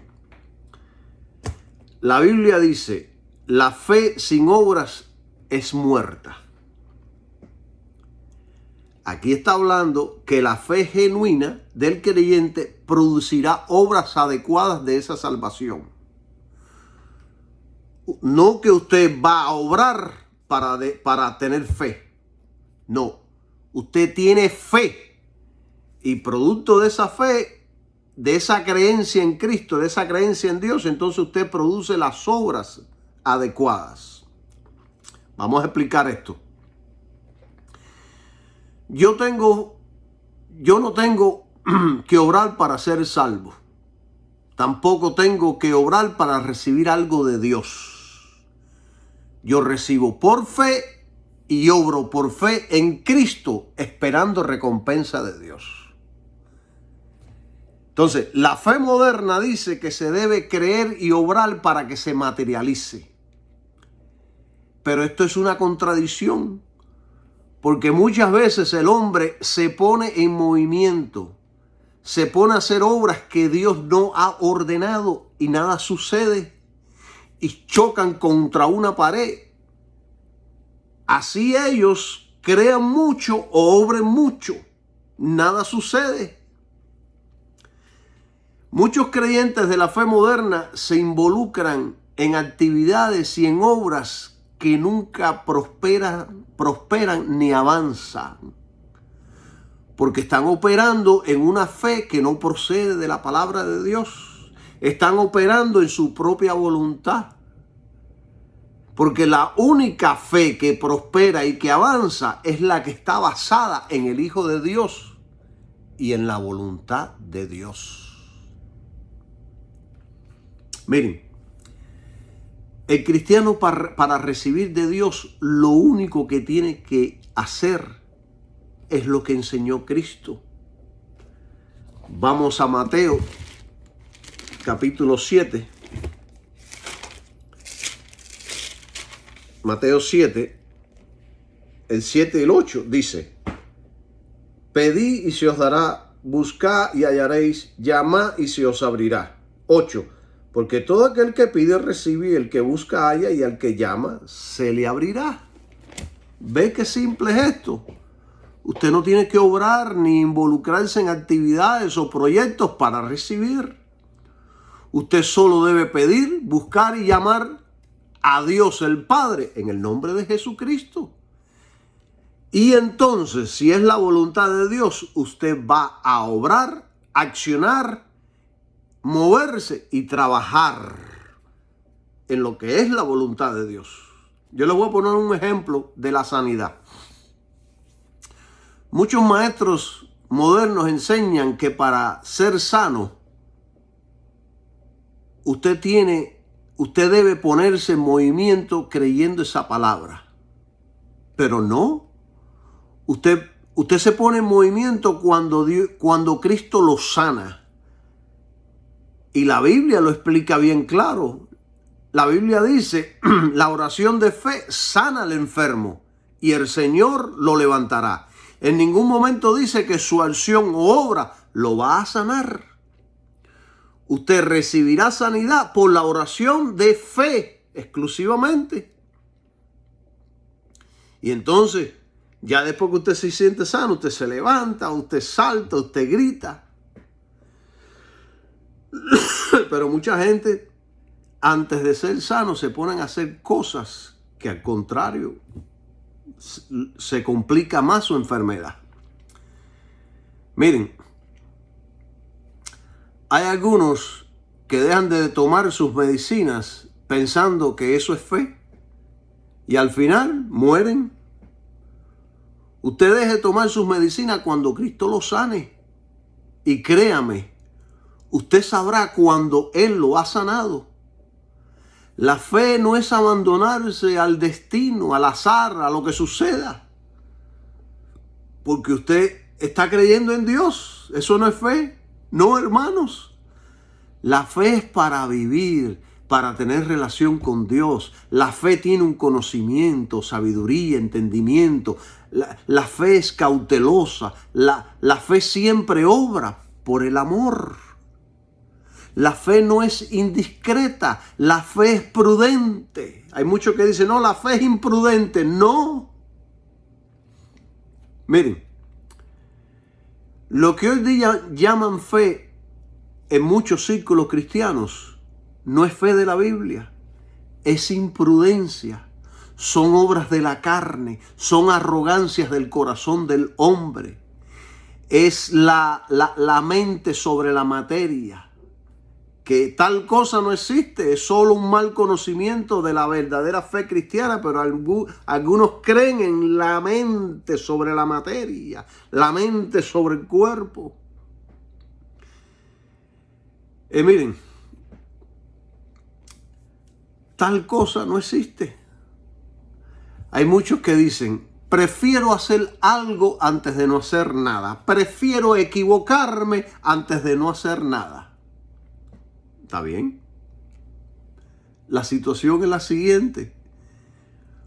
S1: La Biblia dice, la fe sin obras es muerta. Aquí está hablando que la fe genuina del creyente producirá obras adecuadas de esa salvación. No que usted va a obrar para tener fe. No, usted tiene fe y producto de esa fe, de esa creencia en Cristo, de esa creencia en Dios, entonces usted produce las obras adecuadas. Vamos a explicar esto. Yo no tengo que obrar para ser salvo. Tampoco tengo que obrar para recibir algo de Dios. Yo recibo por fe y obro por fe en Cristo, esperando recompensa de Dios. Entonces, la fe moderna dice que se debe creer y obrar para que se materialice. Pero esto es una contradicción. Porque muchas veces el hombre se pone en movimiento, se pone a hacer obras que Dios no ha ordenado y nada sucede y chocan contra una pared. Así ellos crean mucho o obren mucho, nada sucede. Muchos creyentes de la fe moderna se involucran en actividades y en obras que nunca prosperan ni avanzan, porque están operando en una fe que no procede de la palabra de Dios. Están operando en su propia voluntad, porque la única fe que prospera y que avanza es la que está basada en el Hijo de Dios y en la voluntad de Dios. Miren, el cristiano para recibir de Dios lo único que tiene que hacer es lo que enseñó Cristo. Vamos a Mateo capítulo 7. Mateo 7, el 7 y el 8 dice, Pedid y se os dará, buscad y hallaréis, llamad y se os abrirá. 8. Porque todo aquel que pide recibe, y el que busca halla, y al que llama se le abrirá. ¿Ve qué simple es esto? Usted no tiene que obrar ni involucrarse en actividades o proyectos para recibir. Usted solo debe pedir, buscar y llamar a Dios el Padre en el nombre de Jesucristo. Y entonces, si es la voluntad de Dios, usted va a obrar, accionar, moverse y trabajar en lo que es la voluntad de Dios. Yo les voy a poner un ejemplo de la sanidad. Muchos maestros modernos enseñan que para ser sano, usted debe ponerse en movimiento creyendo esa palabra. Pero no. Usted se pone en movimiento cuando Cristo lo sana. Y la Biblia lo explica bien claro. La Biblia dice, la oración de fe sana al enfermo y el Señor lo levantará. En ningún momento dice que su acción o obra lo va a sanar. Usted recibirá sanidad por la oración de fe exclusivamente. Y entonces, ya después que usted se siente sano, usted se levanta, usted salta, usted grita. Pero mucha gente, antes de ser sano, se ponen a hacer cosas que al contrario se complica más su enfermedad. Miren, hay algunos que dejan de tomar sus medicinas pensando que eso es fe y al final mueren. Usted deje de tomar sus medicinas cuando Cristo lo sane y créame, usted sabrá cuando Él lo ha sanado. La fe no es abandonarse al destino, al azar, a lo que suceda. Porque usted está creyendo en Dios. Eso no es fe. No, hermanos. La fe es para vivir, para tener relación con Dios. La fe tiene un conocimiento, sabiduría, entendimiento. La fe es cautelosa. La fe siempre obra por el amor. La fe no es indiscreta, la fe es prudente. Hay muchos que dicen, no, la fe es imprudente. No. Miren, lo que hoy día llaman fe en muchos círculos cristianos no es fe de la Biblia, es imprudencia. Son obras de la carne, son arrogancias del corazón del hombre. Es la mente sobre la materia. Que tal cosa no existe, es solo un mal conocimiento de la verdadera fe cristiana, pero algunos creen en la mente sobre la materia, la mente sobre el cuerpo. Miren, tal cosa no existe. Hay muchos que dicen, prefiero hacer algo antes de no hacer nada, prefiero equivocarme antes de no hacer nada. ¿Está bien? La situación es la siguiente.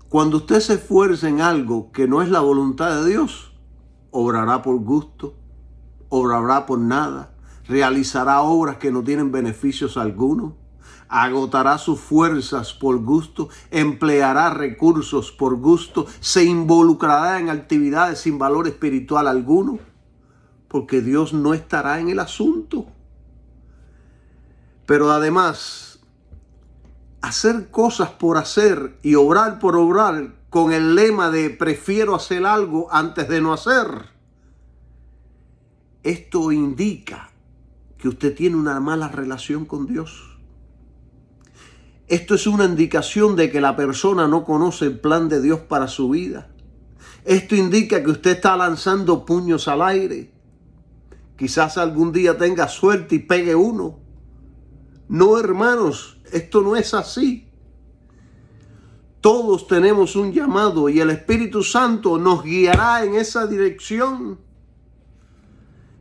S1: Cuando usted se esfuerza en algo que no es la voluntad de Dios, obrará por gusto, obrará por nada, realizará obras que no tienen beneficios algunos, agotará sus fuerzas por gusto, empleará recursos por gusto, se involucrará en actividades sin valor espiritual alguno, porque Dios no estará en el asunto. Pero además, hacer cosas por hacer y obrar por obrar con el lema de prefiero hacer algo antes de no hacer, esto indica que usted tiene una mala relación con Dios. Esto es una indicación de que la persona no conoce el plan de Dios para su vida. Esto indica que usted está lanzando puños al aire. Quizás algún día tenga suerte y pegue uno. No, hermanos, esto no es así. Todos tenemos un llamado y el Espíritu Santo nos guiará en esa dirección.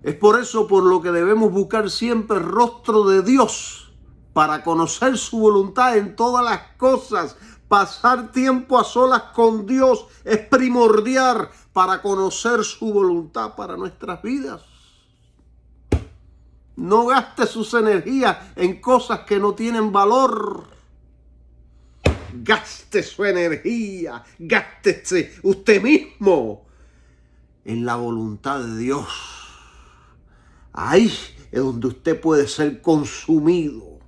S1: Es por eso por lo que debemos buscar siempre el rostro de Dios para conocer su voluntad en todas las cosas, Pasar tiempo a solas con Dios es primordial para conocer su voluntad para nuestras vidas. No gaste sus energías en cosas que no tienen valor. Gaste su energía, gástese usted mismo en la voluntad de Dios. Ahí es donde usted puede ser consumido.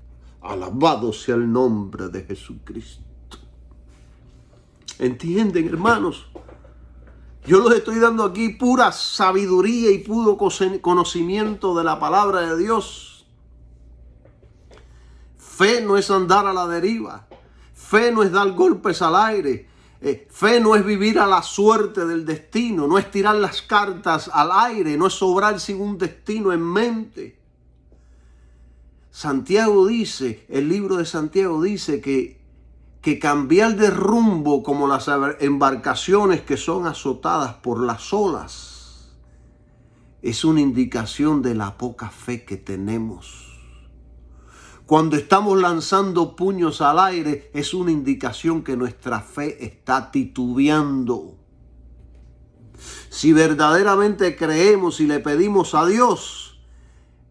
S1: Alabado sea el nombre de Jesucristo. ¿Entienden, hermanos? Yo les estoy dando aquí pura sabiduría y puro conocimiento de la palabra de Dios. Fe no es andar a la deriva. Fe no es dar golpes al aire. Fe no es vivir a la suerte del destino. No es tirar las cartas al aire. No es obrar sin un destino en mente. Santiago dice, el libro de Santiago dice que cambiar de rumbo como las embarcaciones que son azotadas por las olas es una indicación de la poca fe que tenemos. Cuando estamos lanzando puños al aire es una indicación que nuestra fe está titubeando. Si verdaderamente creemos y le pedimos a Dios,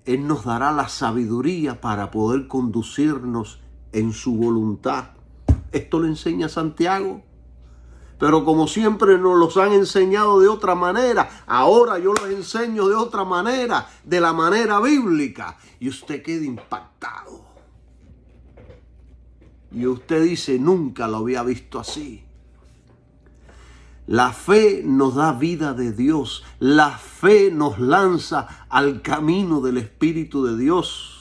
S1: Él nos dará la sabiduría para poder conducirnos en su voluntad. Esto lo enseña Santiago. Pero como siempre nos los han enseñado de otra manera, ahora yo los enseño de otra manera, de la manera bíblica. Y usted queda impactado. Y usted dice, nunca lo había visto así. La fe nos da vida de Dios. La fe nos lanza al camino del Espíritu de Dios.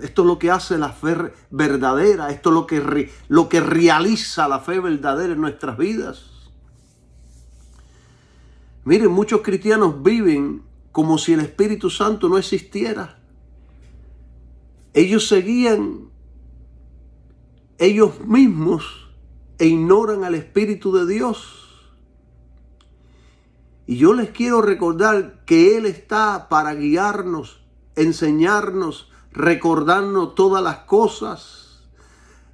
S1: Esto es lo que hace la fe verdadera. Esto es lo que realiza la fe verdadera en nuestras vidas. Miren, muchos cristianos viven como si el Espíritu Santo no existiera. Ellos se guían ellos mismos e ignoran al Espíritu de Dios. Y yo les quiero recordar que Él está para guiarnos, enseñarnos, recordarnos todas las cosas,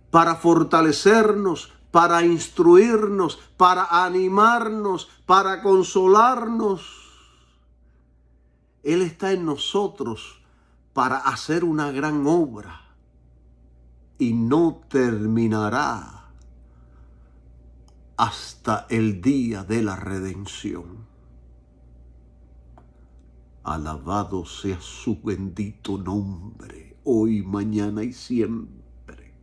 S1: para fortalecernos, para instruirnos, para animarnos, para consolarnos. Él está en nosotros para hacer una gran obra y no terminará hasta el día de la redención. Alabado sea su bendito nombre, hoy, mañana y siempre.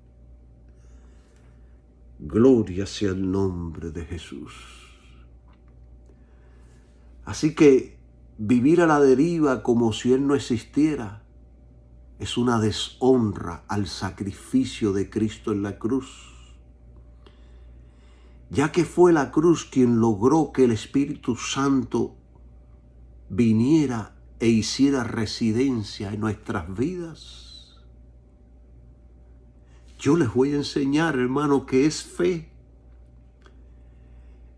S1: Gloria sea el nombre de Jesús. Así que vivir a la deriva como si Él no existiera es una deshonra al sacrificio de Cristo en la cruz. Ya que fue la cruz quien logró que el Espíritu Santo viniera e hiciera residencia en nuestras vidas. Yo les voy a enseñar, hermano, que es fe.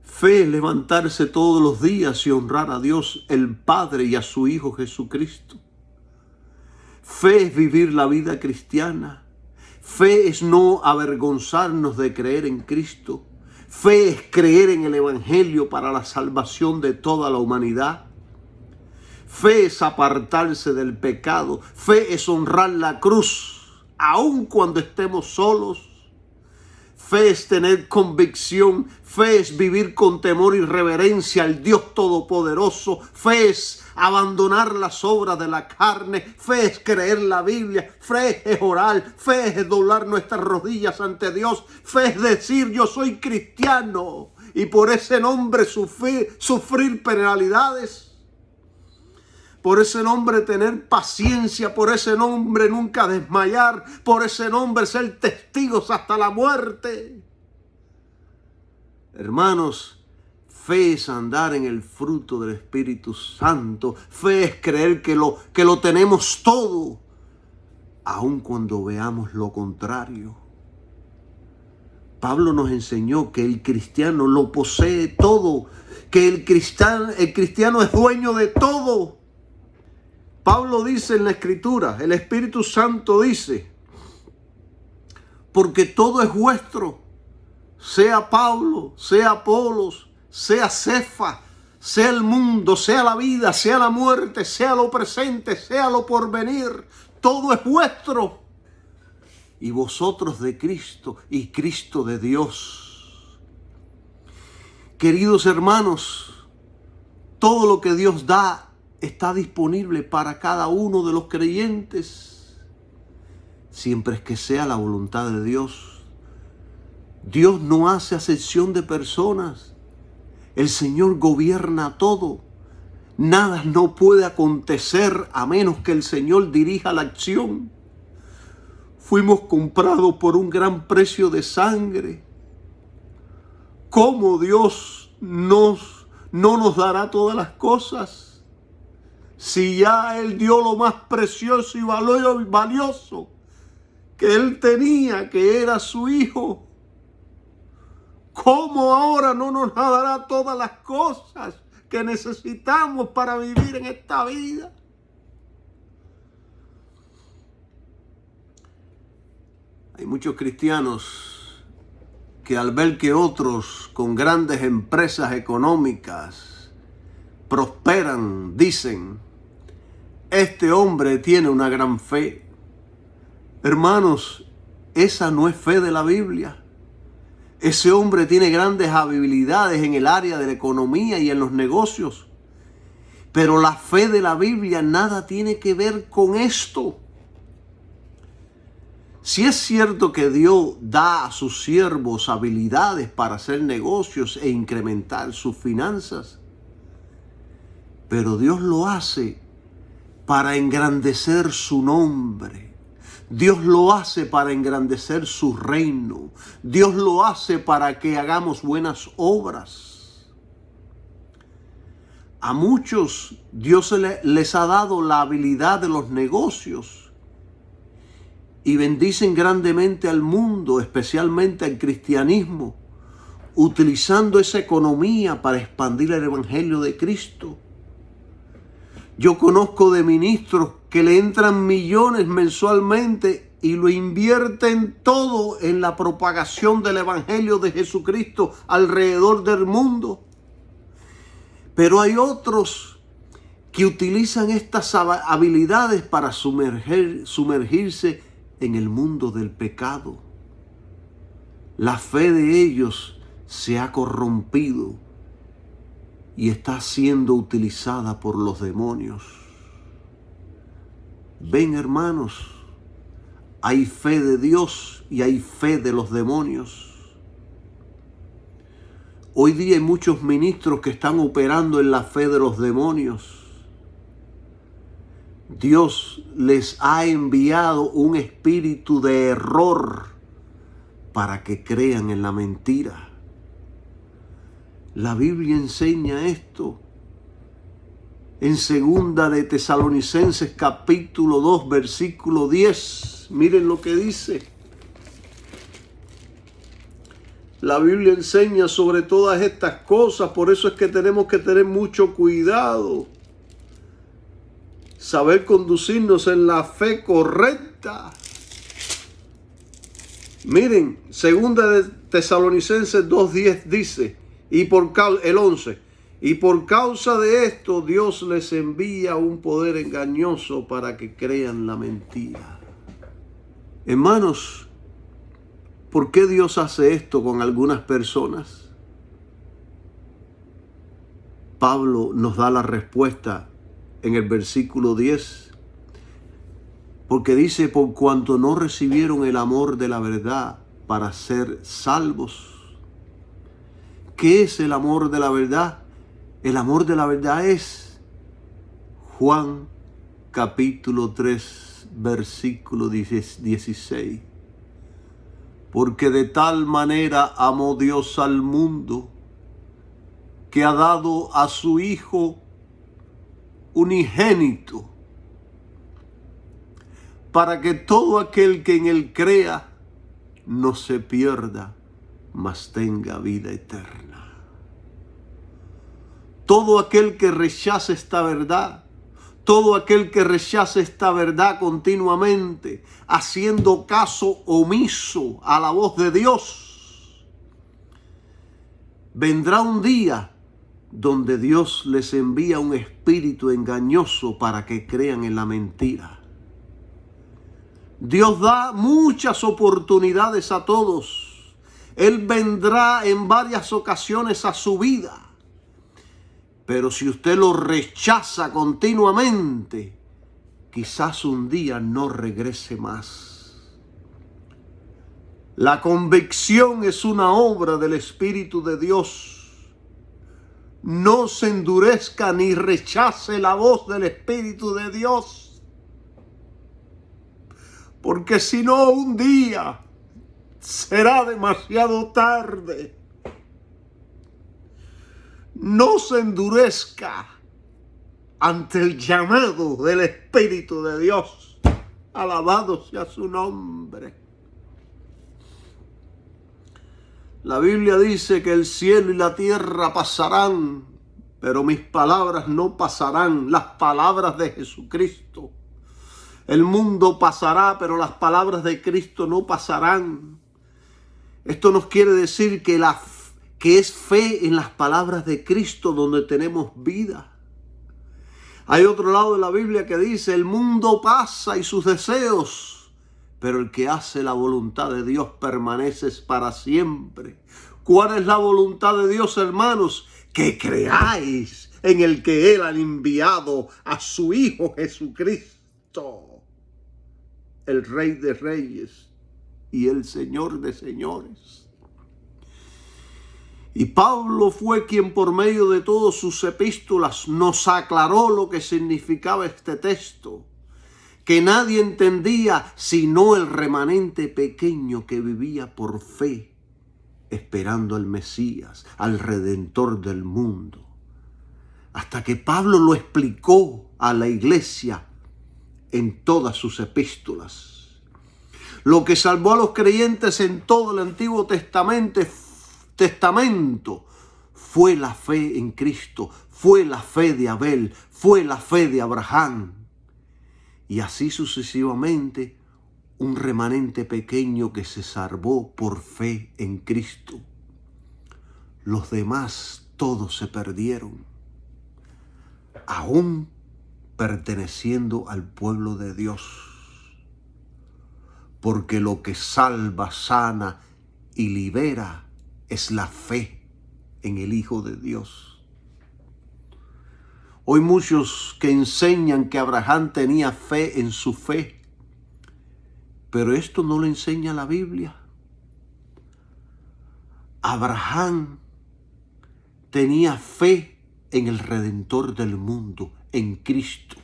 S1: Fe es levantarse todos los días y honrar a Dios el Padre y a su Hijo Jesucristo. Fe es vivir la vida cristiana. Fe es no avergonzarnos de creer en Cristo. Fe es creer en el Evangelio para la salvación de toda la humanidad. Fe es apartarse del pecado. Fe es honrar la cruz, aun cuando estemos solos. Fe es tener convicción. Fe es vivir con temor y reverencia al Dios Todopoderoso. Fe es abandonar las obras de la carne. Fe es creer la Biblia. Fe es orar. Fe es doblar nuestras rodillas ante Dios. Fe es decir, yo soy cristiano y por ese nombre sufrir penalidades. Por ese nombre tener paciencia, por ese nombre nunca desmayar, por ese nombre ser testigos hasta la muerte. Hermanos, fe es andar en el fruto del Espíritu Santo. Fe es creer que lo tenemos todo, aun cuando veamos lo contrario. Pablo nos enseñó que el cristiano lo posee todo, que el cristiano es dueño de todo. Pablo dice en la Escritura, el Espíritu Santo dice, porque todo es vuestro, sea Pablo, sea Apolos, sea Cefas, sea el mundo, sea la vida, sea la muerte, sea lo presente, sea lo porvenir, todo es vuestro. Y vosotros de Cristo y Cristo de Dios. Queridos hermanos, todo lo que Dios da está disponible para cada uno de los creyentes, siempre es que sea la voluntad de Dios. Dios no hace acepción de personas. El Señor gobierna todo. Nada no puede acontecer a menos que el Señor dirija la acción. Fuimos comprados por un gran precio de sangre. ¿Cómo Dios no nos dará todas las cosas? Si ya Él dio lo más precioso y valioso que Él tenía, que era su Hijo. ¿Cómo ahora no nos dará todas las cosas que necesitamos para vivir en esta vida? Hay muchos cristianos que al ver que otros con grandes empresas económicas prosperan, dicen, este hombre tiene una gran fe. Hermanos, esa no es fe de la Biblia. Ese hombre tiene grandes habilidades en el área de la economía y en los negocios. Pero la fe de la Biblia nada tiene que ver con esto. Si es cierto que Dios da a sus siervos habilidades para hacer negocios e incrementar sus finanzas, pero Dios lo hace para engrandecer su nombre. Dios lo hace para engrandecer su reino. Dios lo hace para que hagamos buenas obras. A muchos Dios les ha dado la habilidad de los negocios y bendicen grandemente al mundo, especialmente al cristianismo, utilizando esa economía para expandir el evangelio de Cristo. Yo conozco de ministros que le entran millones mensualmente y lo invierten todo en la propagación del evangelio de Jesucristo alrededor del mundo. Pero hay otros que utilizan estas habilidades para sumergirse en el mundo del pecado. La fe de ellos se ha corrompido y está siendo utilizada por los demonios. Ven, hermanos, hay fe de Dios y hay fe de los demonios. Hoy día hay muchos ministros que están operando en la fe de los demonios. Dios les ha enviado un espíritu de error para que crean en la mentira. La Biblia enseña esto. En 2 de Tesalonicenses capítulo 2 versículo 10. Miren lo que dice. La Biblia enseña sobre todas estas cosas. Por eso es que tenemos que tener mucho cuidado. Saber conducirnos en la fe correcta. Miren, 2 de Tesalonicenses 2:10 dice, el 11, y por causa de esto Dios les envía un poder engañoso para que crean la mentira. Hermanos, ¿por qué Dios hace esto con algunas personas? Pablo nos da la respuesta en el versículo 10, porque dice, por cuanto no recibieron el amor de la verdad para ser salvos. ¿Qué es el amor de la verdad? El amor de la verdad es Juan capítulo 3, versículo 16. Porque de tal manera amó Dios al mundo, que ha dado a su Hijo unigénito, para que todo aquel que en él crea no se pierda, mas tenga vida eterna. Todo aquel que rechaza esta verdad, Todo aquel que rechace esta verdad continuamente, haciendo caso omiso a la voz de Dios, vendrá un día donde Dios les envía un espíritu engañoso para que crean en la mentira. Dios da muchas oportunidades a todos. Él vendrá en varias ocasiones a su vida. Pero si usted lo rechaza continuamente, quizás un día no regrese más. La convicción es una obra del Espíritu de Dios. No se endurezca ni rechace la voz del Espíritu de Dios. Porque si no, un día será demasiado tarde. No se endurezca ante el llamado del Espíritu de Dios. Alabado sea su nombre. La Biblia dice que el cielo y la tierra pasarán, pero mis palabras no pasarán, las palabras de Jesucristo. El mundo pasará, pero las palabras de Cristo no pasarán. Esto nos quiere decir que es fe en las palabras de Cristo donde tenemos vida. Hay otro lado de la Biblia que dice, el mundo pasa y sus deseos, pero el que hace la voluntad de Dios permanece para siempre. ¿Cuál es la voluntad de Dios, hermanos? Que creáis en el que Él ha enviado a su Hijo Jesucristo, el Rey de Reyes y el Señor de Señores. Y Pablo fue quien por medio de todas sus epístolas nos aclaró lo que significaba este texto, que nadie entendía sino el remanente pequeño que vivía por fe, esperando al Mesías, al Redentor del mundo. Hasta que Pablo lo explicó a la iglesia en todas sus epístolas. Lo que salvó a los creyentes en todo el Antiguo Testamento fue la fe en Cristo, fue la fe de Abel, fue la fe de Abraham. Y así sucesivamente, un remanente pequeño que se salvó por fe en Cristo. Los demás todos se perdieron, aún perteneciendo al pueblo de Dios. Porque lo que salva, sana y libera es la fe en el Hijo de Dios. Hoy muchos que enseñan que Abraham tenía fe en su fe, pero esto no lo enseña la Biblia. Abraham tenía fe en el Redentor del mundo, en Cristo.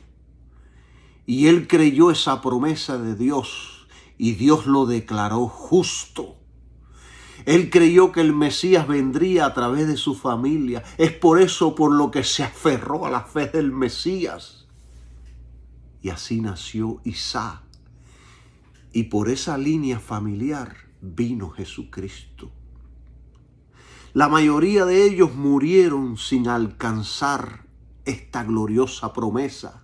S1: Y él creyó esa promesa de Dios y Dios lo declaró justo. Él creyó que el Mesías vendría a través de su familia. Es por eso por lo que se aferró a la fe del Mesías. Y así nació Isaac. Y por esa línea familiar vino Jesucristo. La mayoría de ellos murieron sin alcanzar esta gloriosa promesa,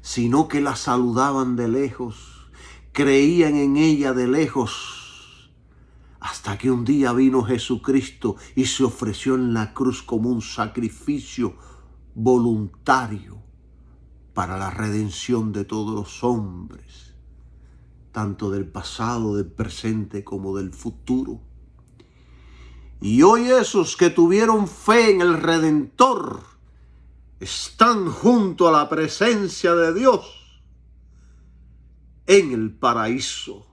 S1: sino que la saludaban de lejos, creían en ella de lejos, hasta que un día vino Jesucristo y se ofreció en la cruz como un sacrificio voluntario para la redención de todos los hombres, tanto del pasado, del presente como del futuro. Y hoy esos que tuvieron fe en el Redentor están junto a la presencia de Dios en el paraíso.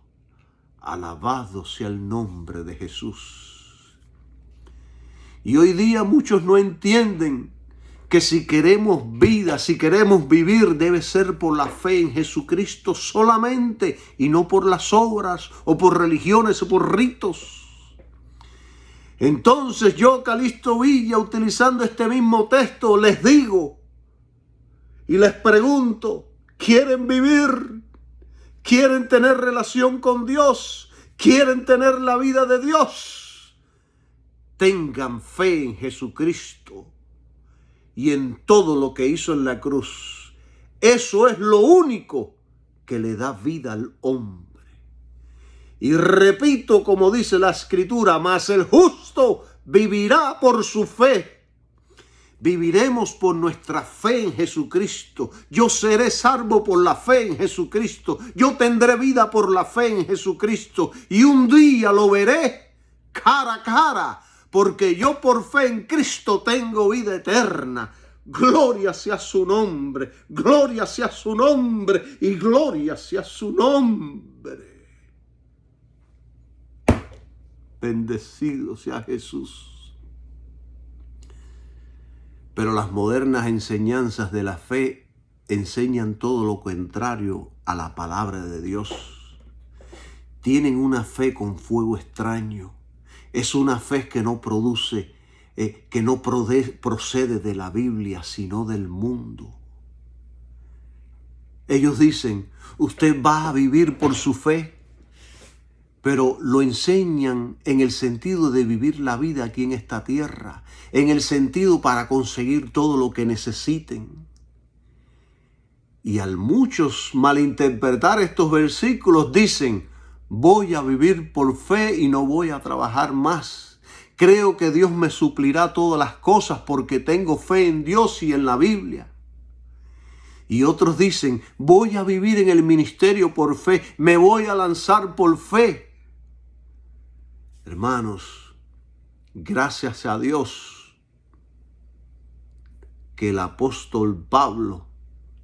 S1: Alabado sea el nombre de Jesús. Y hoy día muchos no entienden que si queremos vida, si queremos vivir, debe ser por la fe en Jesucristo solamente y no por las obras o por religiones o por ritos. Entonces yo, Calixto Villa, utilizando este mismo texto, les digo y les pregunto, ¿quieren vivir? ¿Quieren tener relación con Dios? ¿Quieren tener la vida de Dios? Tengan fe en Jesucristo y en todo lo que hizo en la cruz. Eso es lo único que le da vida al hombre. Y repito, como dice la Escritura, mas el justo vivirá por su fe. Viviremos por nuestra fe en Jesucristo. Yo seré salvo por la fe en Jesucristo. Yo tendré vida por la fe en Jesucristo. Y un día lo veré cara a cara, porque yo por fe en Cristo tengo vida eterna. Gloria sea su nombre, gloria sea su nombre y gloria sea su nombre. Bendecido sea Jesús. Pero las modernas enseñanzas de la fe enseñan todo lo contrario a la palabra de Dios. Tienen una fe con fuego extraño. Es una fe que no produce, que no procede de la Biblia, sino del mundo. Ellos dicen, usted va a vivir por su fe, pero lo enseñan en el sentido de vivir la vida aquí en esta tierra, en el sentido para conseguir todo lo que necesiten. Y al muchos malinterpretar estos versículos dicen, voy a vivir por fe y no voy a trabajar más. Creo que Dios me suplirá todas las cosas porque tengo fe en Dios y en la Biblia. Y otros dicen, voy a vivir en el ministerio por fe, me voy a lanzar por fe. Hermanos, gracias a Dios que el apóstol Pablo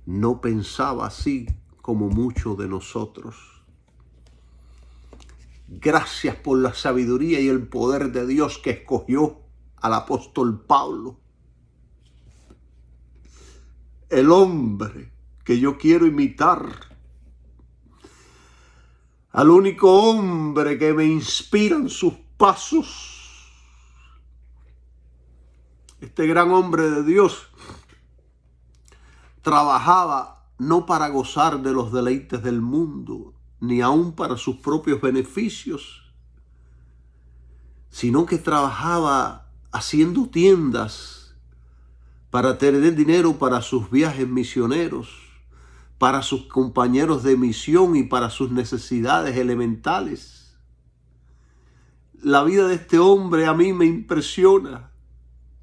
S1: no pensaba así como muchos de nosotros. Gracias por la sabiduría y el poder de Dios que escogió al apóstol Pablo. El hombre que yo quiero imitar. Al único hombre que me inspiran sus pasos. Este gran hombre de Dios trabajaba no para gozar de los deleites del mundo, ni aun para sus propios beneficios, sino que trabajaba haciendo tiendas para tener dinero para sus viajes misioneros, para sus compañeros de misión y para sus necesidades elementales. La vida de este hombre a mí me impresiona.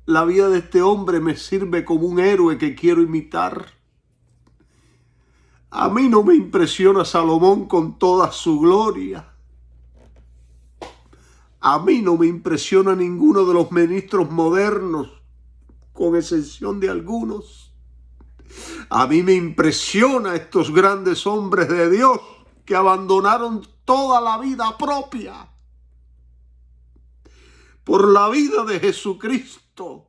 S1: La vida de este hombre me sirve como un héroe que quiero imitar. A mí no me impresiona Salomón con toda su gloria. A mí no me impresiona ninguno de los ministros modernos, con excepción de algunos. A mí me impresiona estos grandes hombres de Dios que abandonaron toda la vida propia por la vida de Jesucristo.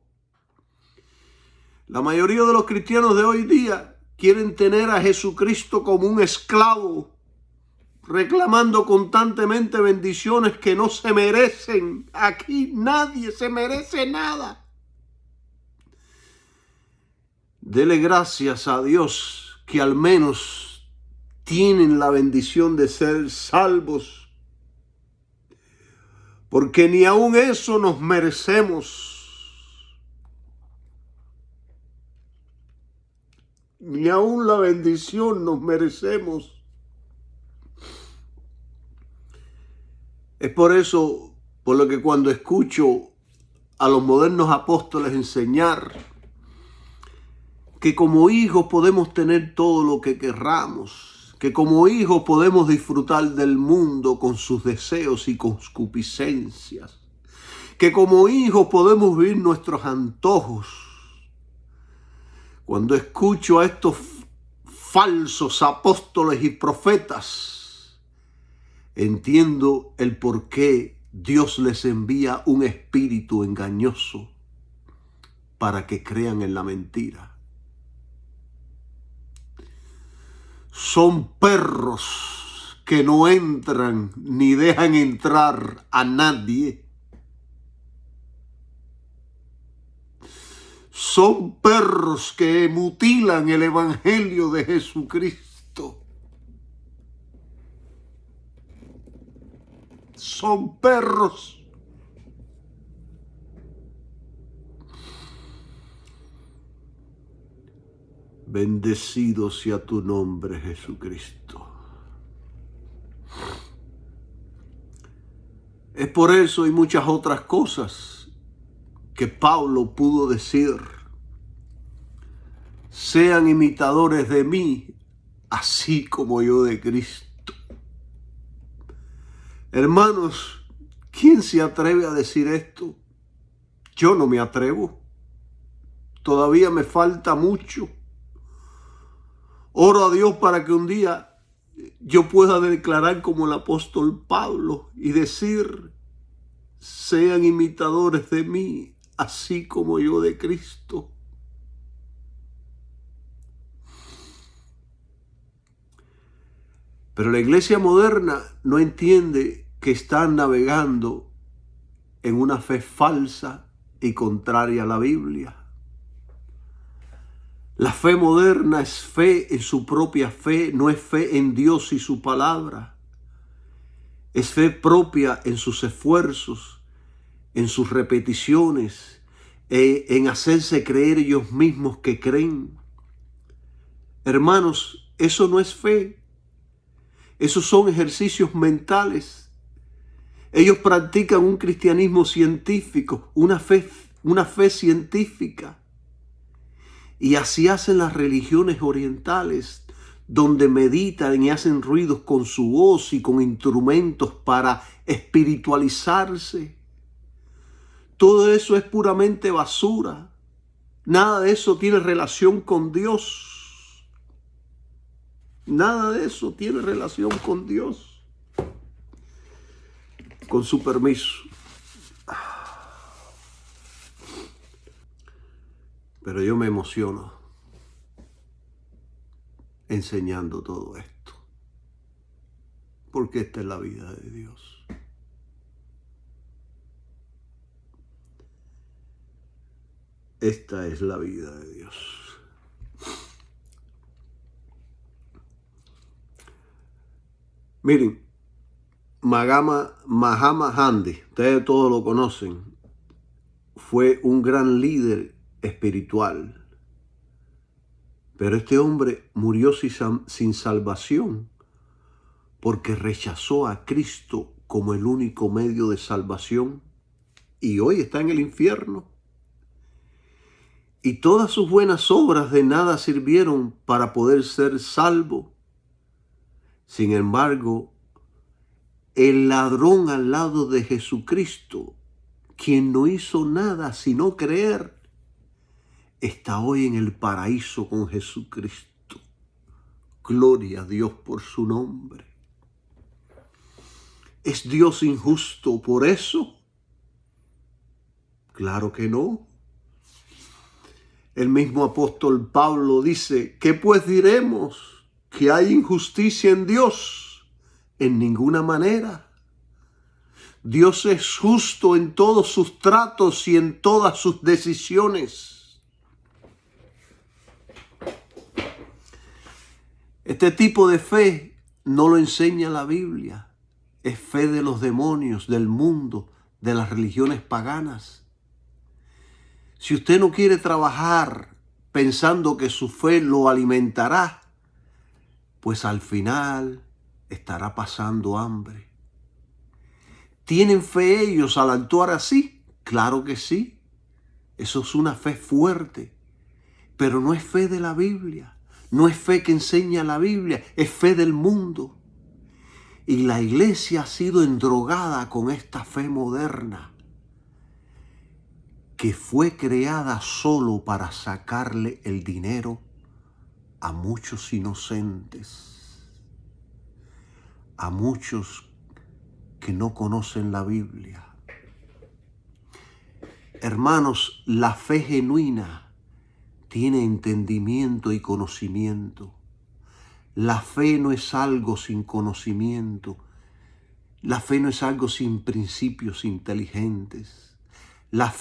S1: La mayoría de los cristianos de hoy día quieren tener a Jesucristo como un esclavo, reclamando constantemente bendiciones que no se merecen. Aquí nadie se merece nada. Dele gracias a Dios que al menos tienen la bendición de ser salvos, porque ni aun eso nos merecemos. Ni aun la bendición nos merecemos. Es por eso, por lo que cuando escucho a los modernos apóstoles enseñar que como hijos podemos tener todo lo que querramos, que como hijos podemos disfrutar del mundo con sus deseos y concupiscencias, que como hijos podemos vivir nuestros antojos. Cuando escucho a estos falsos apóstoles y profetas, entiendo el por qué Dios les envía un espíritu engañoso para que crean en la mentira. Son perros que no entran ni dejan entrar a nadie. Son perros que mutilan el evangelio de Jesucristo. Son perros. Bendecido sea tu nombre, Jesucristo. Es por eso y muchas otras cosas que Pablo pudo decir: sean imitadores de mí, así como yo de Cristo. Hermanos, ¿quién se atreve a decir esto? Yo no me atrevo. Todavía me falta mucho. Oro a Dios para que un día yo pueda declarar como el apóstol Pablo y decir: sean imitadores de mí, así como yo de Cristo. Pero la iglesia moderna no entiende que están navegando en una fe falsa y contraria a la Biblia. La fe moderna es fe en su propia fe, no es fe en Dios y su palabra. Es fe propia en sus esfuerzos, en sus repeticiones, en hacerse creer ellos mismos que creen. Hermanos, eso no es fe. Esos son ejercicios mentales. Ellos practican un cristianismo científico, una fe científica. Y así hacen las religiones orientales, donde meditan y hacen ruidos con su voz y con instrumentos para espiritualizarse. Todo eso es puramente basura. Nada de eso tiene relación con Dios. Nada de eso tiene relación con Dios. Con su permiso. Pero yo me emociono enseñando todo esto. Porque esta es la vida de Dios. Esta es la vida de Dios. Miren, Mahatma Gandhi, ustedes todos lo conocen, fue un gran líder espiritual. Pero este hombre murió sin salvación porque rechazó a Cristo como el único medio de salvación y hoy está en el infierno. Y todas sus buenas obras de nada sirvieron para poder ser salvo. Sin embargo, el ladrón al lado de Jesucristo, quien no hizo nada sino creer, está hoy en el paraíso con Jesucristo. Gloria a Dios por su nombre. ¿Es Dios injusto por eso? Claro que no. El mismo apóstol Pablo dice: ¿qué pues diremos? ¿Que hay injusticia en Dios? En ninguna manera. Dios es justo en todos sus tratos y en todas sus decisiones. Este tipo de fe no lo enseña la Biblia. Es fe de los demonios, del mundo, de las religiones paganas. Si usted no quiere trabajar pensando que su fe lo alimentará, pues al final estará pasando hambre. ¿Tienen fe ellos al actuar así? Claro que sí. Eso es una fe fuerte, pero no es fe de la Biblia. No es fe que enseña la Biblia, es fe del mundo. Y la iglesia ha sido endrogada con esta fe moderna, que fue creada solo para sacarle el dinero a muchos inocentes, a muchos que no conocen la Biblia. Hermanos, la fe genuina tiene entendimiento y conocimiento. La fe no es algo sin conocimiento. La fe no es algo sin principios inteligentes.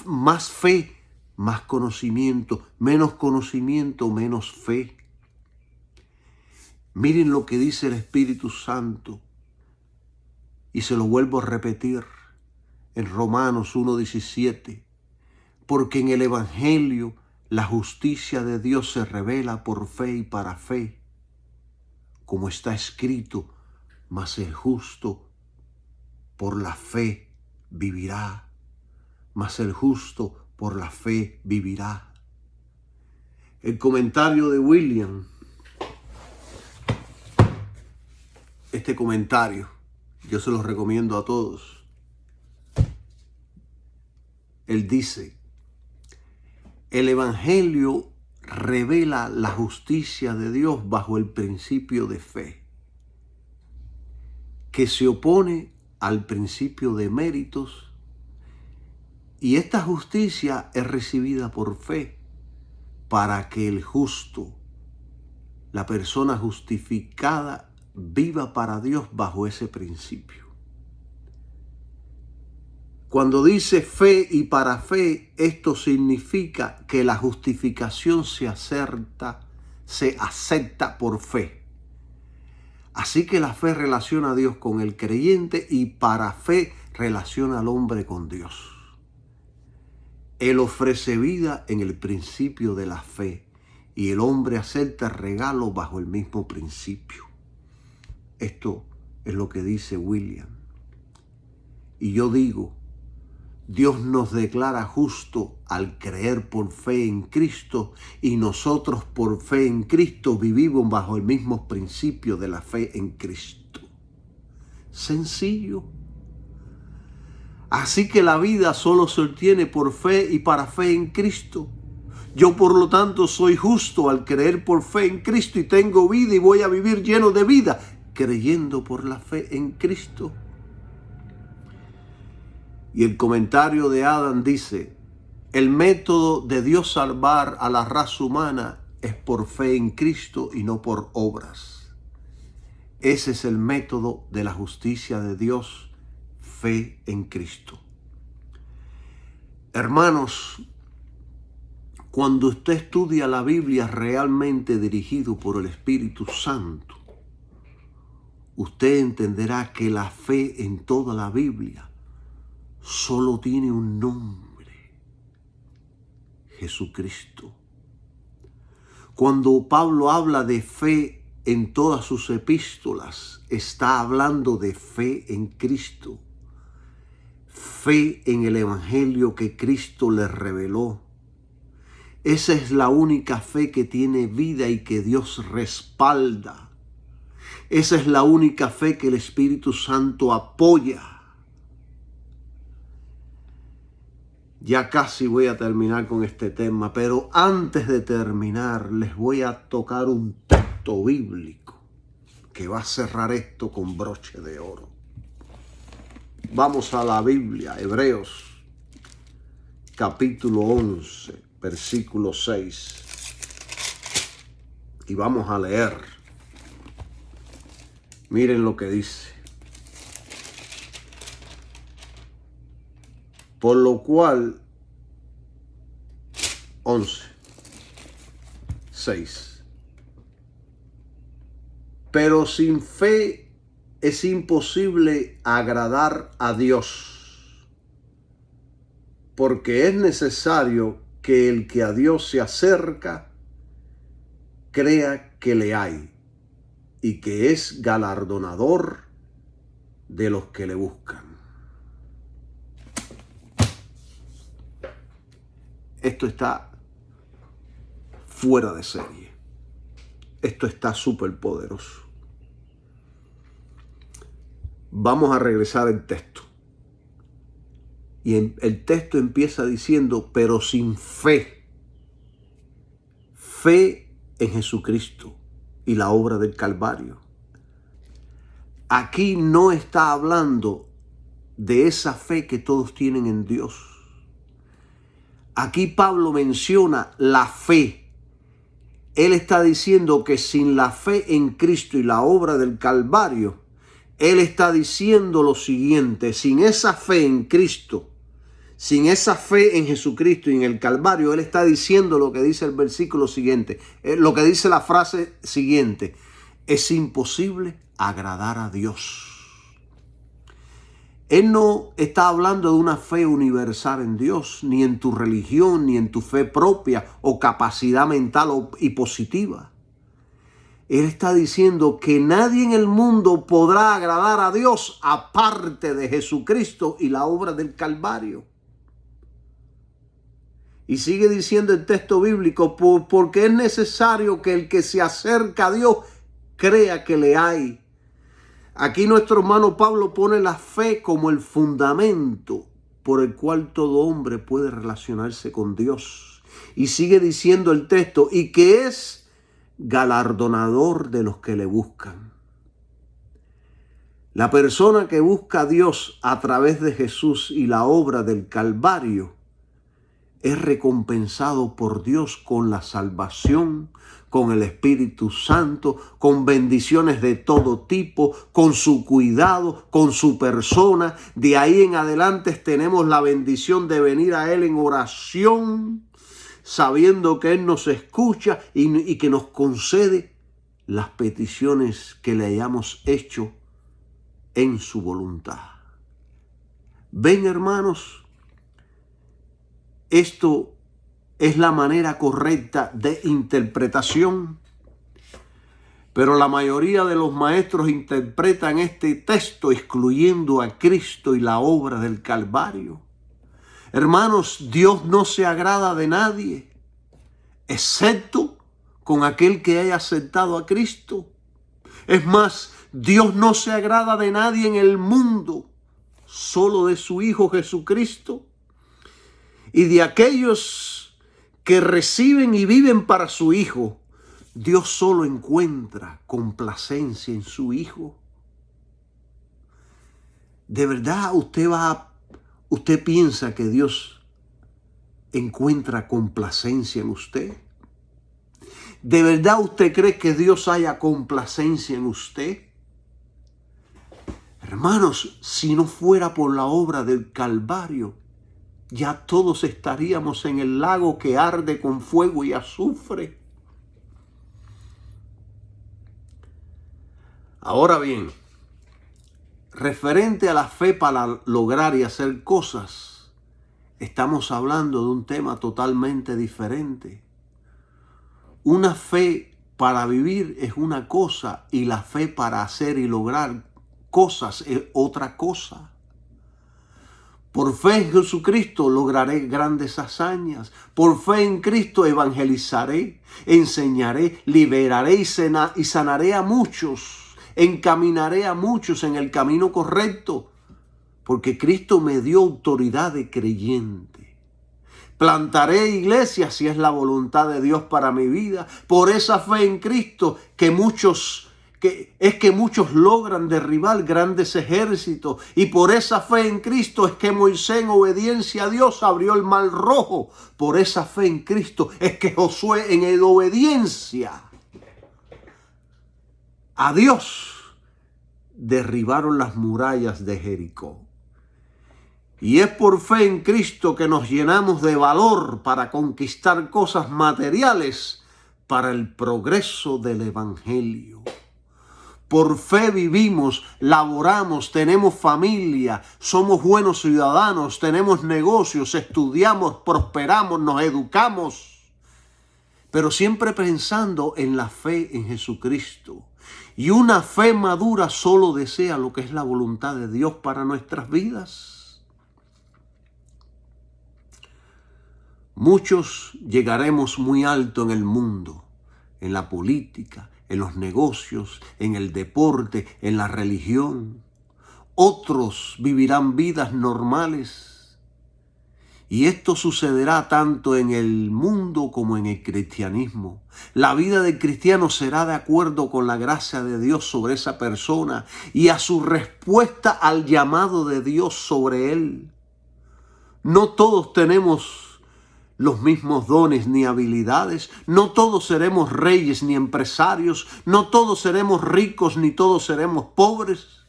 S1: Más fe, más conocimiento. Menos conocimiento, menos fe. Miren lo que dice el Espíritu Santo. Y se lo vuelvo a repetir en Romanos 1:17. Porque en el Evangelio la justicia de Dios se revela por fe y para fe, como está escrito, mas el justo por la fe vivirá, mas el justo por la fe vivirá. El comentario de William, este comentario, yo se lo recomiendo a todos. Él dice, el Evangelio revela la justicia de Dios bajo el principio de fe, que se opone al principio de méritos, y esta justicia es recibida por fe para que el justo, la persona justificada, viva para Dios bajo ese principio. Cuando dice fe y para fe, esto significa que la justificación se acepta por fe. Así que la fe relaciona a Dios con el creyente y para fe relaciona al hombre con Dios. Él ofrece vida en el principio de la fe y el hombre acepta el regalo bajo el mismo principio. Esto es lo que dice William. Y yo digo, Dios nos declara justo al creer por fe en Cristo y nosotros por fe en Cristo vivimos bajo el mismo principio de la fe en Cristo. Sencillo. Así que la vida solo se obtiene por fe y para fe en Cristo. Yo, por lo tanto, soy justo al creer por fe en Cristo y tengo vida y voy a vivir lleno de vida, creyendo por la fe en Cristo. Y el comentario de Adam dice, el método de Dios salvar a la raza humana es por fe en Cristo y no por obras. Ese es el método de la justicia de Dios, fe en Cristo. Hermanos, cuando usted estudia la Biblia realmente dirigido por el Espíritu Santo, usted entenderá que la fe en toda la Biblia solo tiene un nombre: Jesucristo. Cuando Pablo habla de fe en todas sus epístolas, está hablando de fe en Cristo, fe en el Evangelio que Cristo le reveló. Esa es la única fe que tiene vida y que Dios respalda. Esa es la única fe que el Espíritu Santo apoya. Ya casi voy a terminar con este tema, pero antes de terminar les voy a tocar un texto bíblico que va a cerrar esto con broche de oro. Vamos a la Biblia, Hebreos, capítulo 11, versículo 6. Y vamos a leer. Miren lo que dice. Por lo cual, 11:6. Pero sin fe es imposible agradar a Dios, porque es necesario que el que a Dios se acerca crea que le hay y que es galardonador de los que le buscan. Esto está fuera de serie. Esto está súper poderoso. Vamos a regresar al texto. Y el texto empieza diciendo, pero sin fe. Fe en Jesucristo y la obra del Calvario. Aquí no está hablando de esa fe que todos tienen en Dios. Aquí Pablo menciona la fe. Él está diciendo que sin la fe en Cristo y la obra del Calvario, él está diciendo lo siguiente: sin esa fe en Cristo, sin esa fe en Jesucristo y en el Calvario, él está diciendo lo que dice el versículo siguiente, lo que dice la frase siguiente: es imposible agradar a Dios. Él no está hablando de una fe universal en Dios, ni en tu religión, ni en tu fe propia o capacidad mental y positiva. Él está diciendo que nadie en el mundo podrá agradar a Dios aparte de Jesucristo y la obra del Calvario. Y sigue diciendo el texto bíblico, porque es necesario que el que se acerca a Dios crea que le hay. Aquí nuestro hermano Pablo pone la fe como el fundamento por el cual todo hombre puede relacionarse con Dios. Y sigue diciendo el texto, y que es galardonador de los que le buscan. La persona que busca a Dios a través de Jesús y la obra del Calvario es recompensado por Dios con la salvación, con el Espíritu Santo, con bendiciones de todo tipo, con su cuidado, con su persona. De ahí en adelante tenemos la bendición de venir a Él en oración, sabiendo que Él nos escucha y que nos concede las peticiones que le hayamos hecho en su voluntad. Ven, hermanos, esto es la manera correcta de interpretación, pero la mayoría de los maestros interpretan este texto excluyendo a Cristo y la obra del Calvario. Hermanos, Dios no se agrada de nadie, excepto con aquel que haya aceptado a Cristo. Es más, Dios no se agrada de nadie en el mundo, solo de su Hijo Jesucristo. Y de aquellos que reciben y viven para su Hijo, Dios solo encuentra complacencia en su Hijo. ¿De verdad usted piensa que Dios encuentra complacencia en usted? ¿De verdad usted cree que Dios haya complacencia en usted? Hermanos, si no fuera por la obra del Calvario, ya todos estaríamos en el lago que arde con fuego y azufre. Ahora bien, referente a la fe para lograr y hacer cosas, estamos hablando de un tema totalmente diferente. Una fe para vivir es una cosa y la fe para hacer y lograr cosas es otra cosa. Por fe en Jesucristo lograré grandes hazañas. Por fe en Cristo evangelizaré, enseñaré, liberaré y sanaré a muchos. Encaminaré a muchos en el camino correcto, porque Cristo me dio autoridad de creyente. Plantaré iglesias si es la voluntad de Dios para mi vida. Por esa fe en Cristo que muchos logran derribar grandes ejércitos. Y por esa fe en Cristo es que Moisés, en obediencia a Dios, abrió el mar rojo. Por esa fe en Cristo es que Josué, en obediencia a Dios, derribaron las murallas de Jericó. Y es por fe en Cristo que nos llenamos de valor para conquistar cosas materiales para el progreso del Evangelio. Por fe vivimos, laboramos, tenemos familia, somos buenos ciudadanos, tenemos negocios, estudiamos, prosperamos, nos educamos, pero siempre pensando en la fe en Jesucristo. Y una fe madura solo desea lo que es la voluntad de Dios para nuestras vidas. Muchos llegaremos muy alto en el mundo, en la política, en los negocios, en el deporte, en la religión. Otros vivirán vidas normales. Y esto sucederá tanto en el mundo como en el cristianismo. La vida del cristiano será de acuerdo con la gracia de Dios sobre esa persona y a su respuesta al llamado de Dios sobre él. No todos tenemos los mismos dones ni habilidades. No todos seremos reyes ni empresarios. No todos seremos ricos ni todos seremos pobres.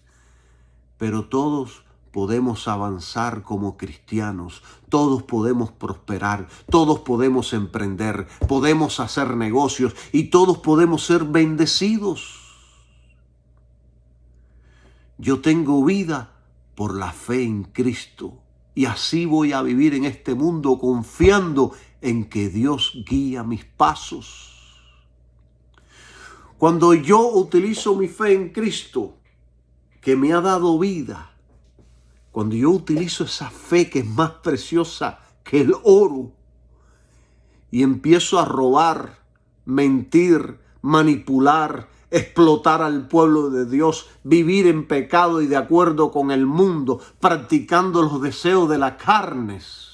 S1: Pero todos podemos avanzar como cristianos. Todos podemos prosperar. Todos podemos emprender. Podemos hacer negocios y todos podemos ser bendecidos. Yo tengo vida por la fe en Cristo. Y así voy a vivir en este mundo confiando en que Dios guía mis pasos. Cuando yo utilizo mi fe en Cristo, que me ha dado vida, cuando yo utilizo esa fe que es más preciosa que el oro, y empiezo a robar, mentir, manipular, explotar al pueblo de Dios, vivir en pecado y de acuerdo con el mundo, practicando los deseos de las carnes,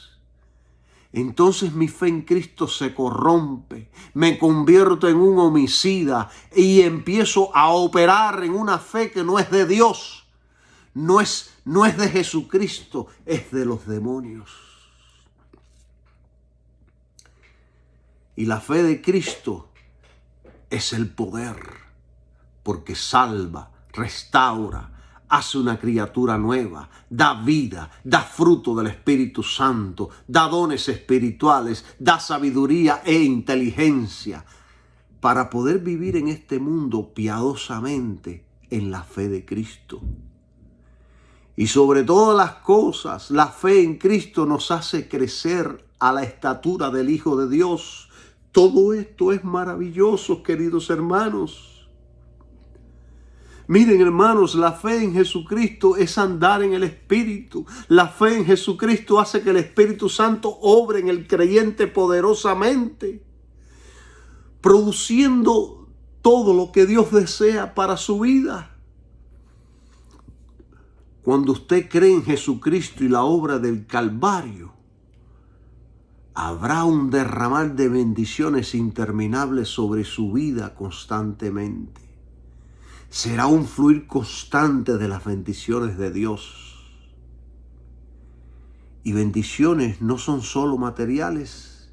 S1: entonces mi fe en Cristo se corrompe, me convierto en un homicida y empiezo a operar en una fe que no es de Dios, no es de Jesucristo, es de los demonios. Y la fe de Cristo es el poder, porque salva, restaura, hace una criatura nueva, da vida, da fruto del Espíritu Santo, da dones espirituales, da sabiduría e inteligencia para poder vivir en este mundo piadosamente en la fe de Cristo. Y sobre todas las cosas, la fe en Cristo nos hace crecer a la estatura del Hijo de Dios. Todo esto es maravilloso, queridos hermanos. Miren, hermanos, la fe en Jesucristo es andar en el Espíritu. La fe en Jesucristo hace que el Espíritu Santo obre en el creyente poderosamente, produciendo todo lo que Dios desea para su vida. Cuando usted cree en Jesucristo y la obra del Calvario, habrá un derramar de bendiciones interminables sobre su vida constantemente. Será un fluir constante de las bendiciones de Dios. Y bendiciones no son solo materiales.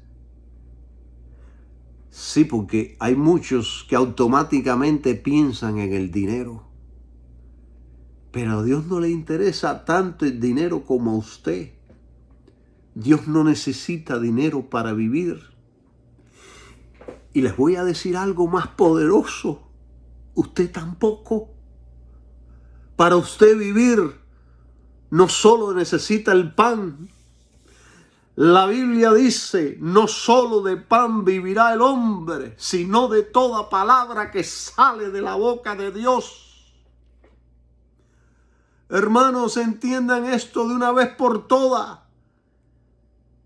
S1: Sí, porque hay muchos que automáticamente piensan en el dinero. Pero a Dios no le interesa tanto el dinero como a usted. Dios no necesita dinero para vivir. Y les voy a decir algo más poderoso. Usted tampoco. Para usted vivir, no solo necesita el pan. La Biblia dice, no solo de pan vivirá el hombre, sino de toda palabra que sale de la boca de Dios. Hermanos, entiendan esto de una vez por todas.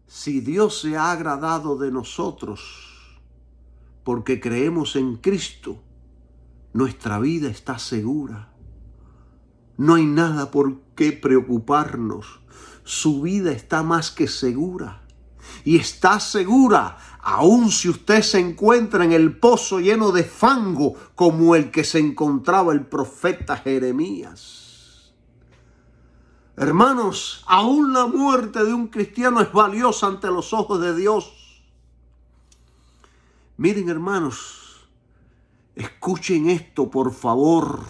S1: Si Dios se ha agradado de nosotros porque creemos en Cristo, nuestra vida está segura. No hay nada por qué preocuparnos. Su vida está más que segura. Y está segura aun si usted se encuentra en el pozo lleno de fango como el que se encontraba el profeta Jeremías. Hermanos, aún la muerte de un cristiano es valiosa ante los ojos de Dios. Miren, hermanos, escuchen esto, por favor.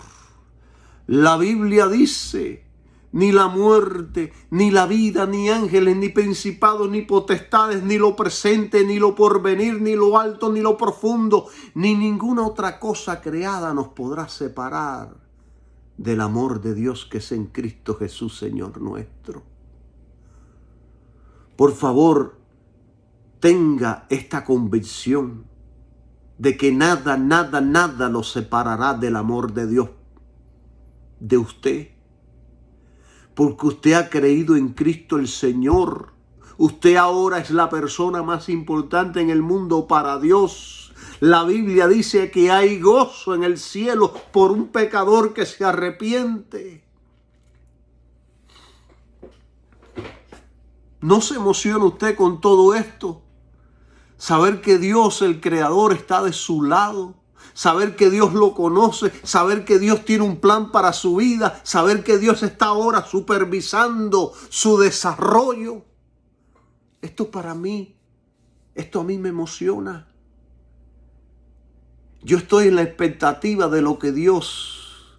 S1: La Biblia dice, ni la muerte, ni la vida, ni ángeles, ni principados, ni potestades, ni lo presente, ni lo porvenir, ni lo alto, ni lo profundo, ni ninguna otra cosa creada nos podrá separar del amor de Dios que es en Cristo Jesús, Señor nuestro. Por favor, tenga esta convicción de que nada, nada, nada lo separará del amor de Dios de usted. Porque usted ha creído en Cristo el Señor. Usted ahora es la persona más importante en el mundo para Dios. La Biblia dice que hay gozo en el cielo por un pecador que se arrepiente. ¿No se emociona usted con todo esto? Saber que Dios, el Creador, está de su lado. Saber que Dios lo conoce. Saber que Dios tiene un plan para su vida. Saber que Dios está ahora supervisando su desarrollo. Esto para mí, esto a mí me emociona. Yo estoy en la expectativa de lo que Dios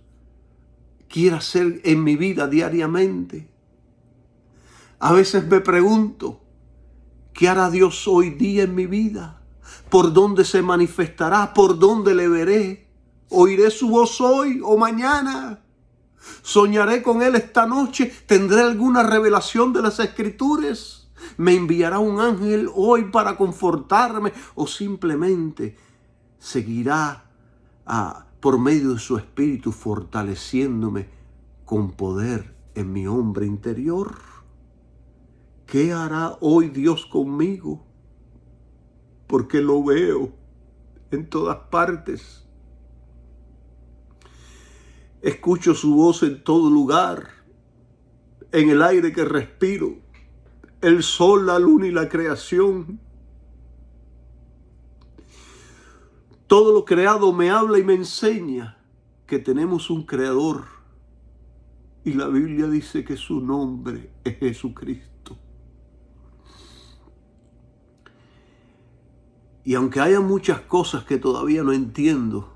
S1: quiere hacer en mi vida diariamente. A veces me pregunto, ¿qué hará Dios hoy día en mi vida? ¿Por dónde se manifestará? ¿Por dónde le veré? ¿Oiré su voz hoy o mañana? ¿Soñaré con Él esta noche? ¿Tendré alguna revelación de las Escrituras? ¿Me enviará un ángel hoy para confortarme? ¿O simplemente seguirá por medio de su Espíritu fortaleciéndome con poder en mi hombre interior? ¿Qué hará hoy Dios conmigo? Porque lo veo en todas partes. Escucho su voz en todo lugar, en el aire que respiro, el sol, la luna y la creación. Todo lo creado me habla y me enseña que tenemos un creador. Y la Biblia dice que su nombre es Jesucristo. Y aunque haya muchas cosas que todavía no entiendo,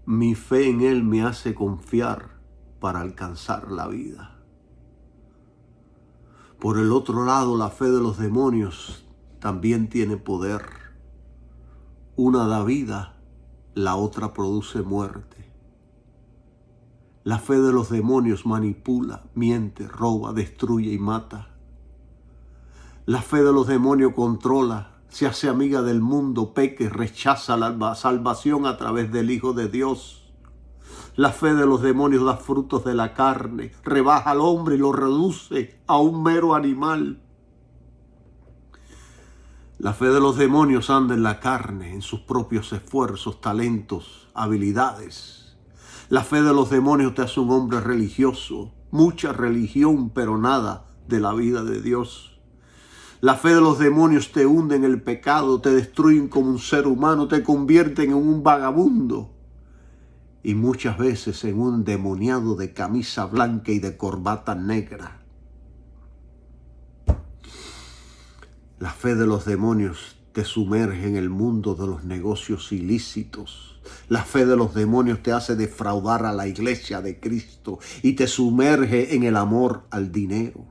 S1: mi fe en Él me hace confiar para alcanzar la vida. Por el otro lado, la fe de los demonios también tiene poder. Una da vida, la otra produce muerte. La fe de los demonios manipula, miente, roba, destruye y mata. La fe de los demonios controla, se hace amiga del mundo, peca y rechaza la salvación a través del Hijo de Dios. La fe de los demonios da frutos de la carne, rebaja al hombre y lo reduce a un mero animal. La fe de los demonios anda en la carne, en sus propios esfuerzos, talentos, habilidades. La fe de los demonios te hace un hombre religioso, mucha religión, pero nada de la vida de Dios. La fe de los demonios te hunde en el pecado, te destruyen como un ser humano, te convierten en un vagabundo y muchas veces en un endemoniado de camisa blanca y de corbata negra. La fe de los demonios te sumerge en el mundo de los negocios ilícitos. La fe de los demonios te hace defraudar a la iglesia de Cristo y te sumerge en el amor al dinero.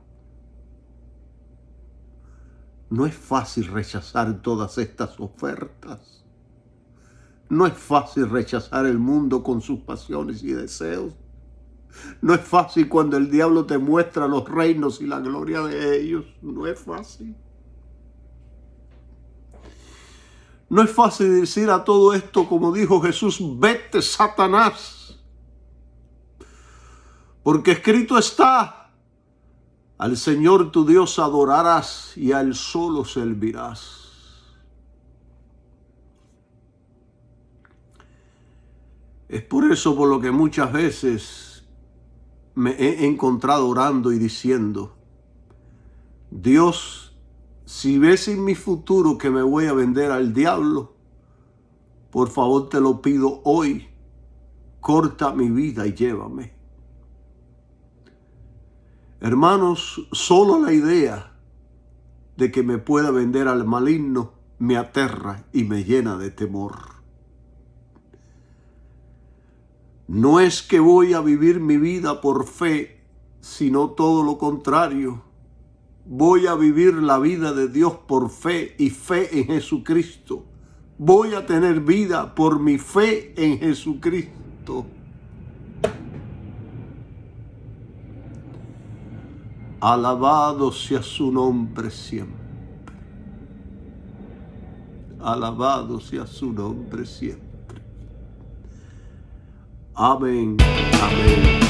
S1: No es fácil rechazar todas estas ofertas. No es fácil rechazar el mundo con sus pasiones y deseos. No es fácil cuando el diablo te muestra los reinos y la gloria de ellos. No es fácil. No es fácil decir a todo esto, como dijo Jesús, vete, Satanás. Porque escrito está, al Señor tu Dios adorarás y a Él solo servirás. Es por eso por lo que muchas veces me he encontrado orando y diciendo, Dios, si ves en mi futuro que me voy a vender al diablo, por favor te lo pido hoy, corta mi vida y llévame. Hermanos, solo la idea de que me pueda vender al maligno me aterra y me llena de temor. No es que voy a vivir mi vida por fe, sino todo lo contrario. Voy a vivir la vida de Dios por fe y fe en Jesucristo. Voy a tener vida por mi fe en Jesucristo. Alabado sea su nombre siempre. Alabado sea su nombre siempre. Amén. Amén.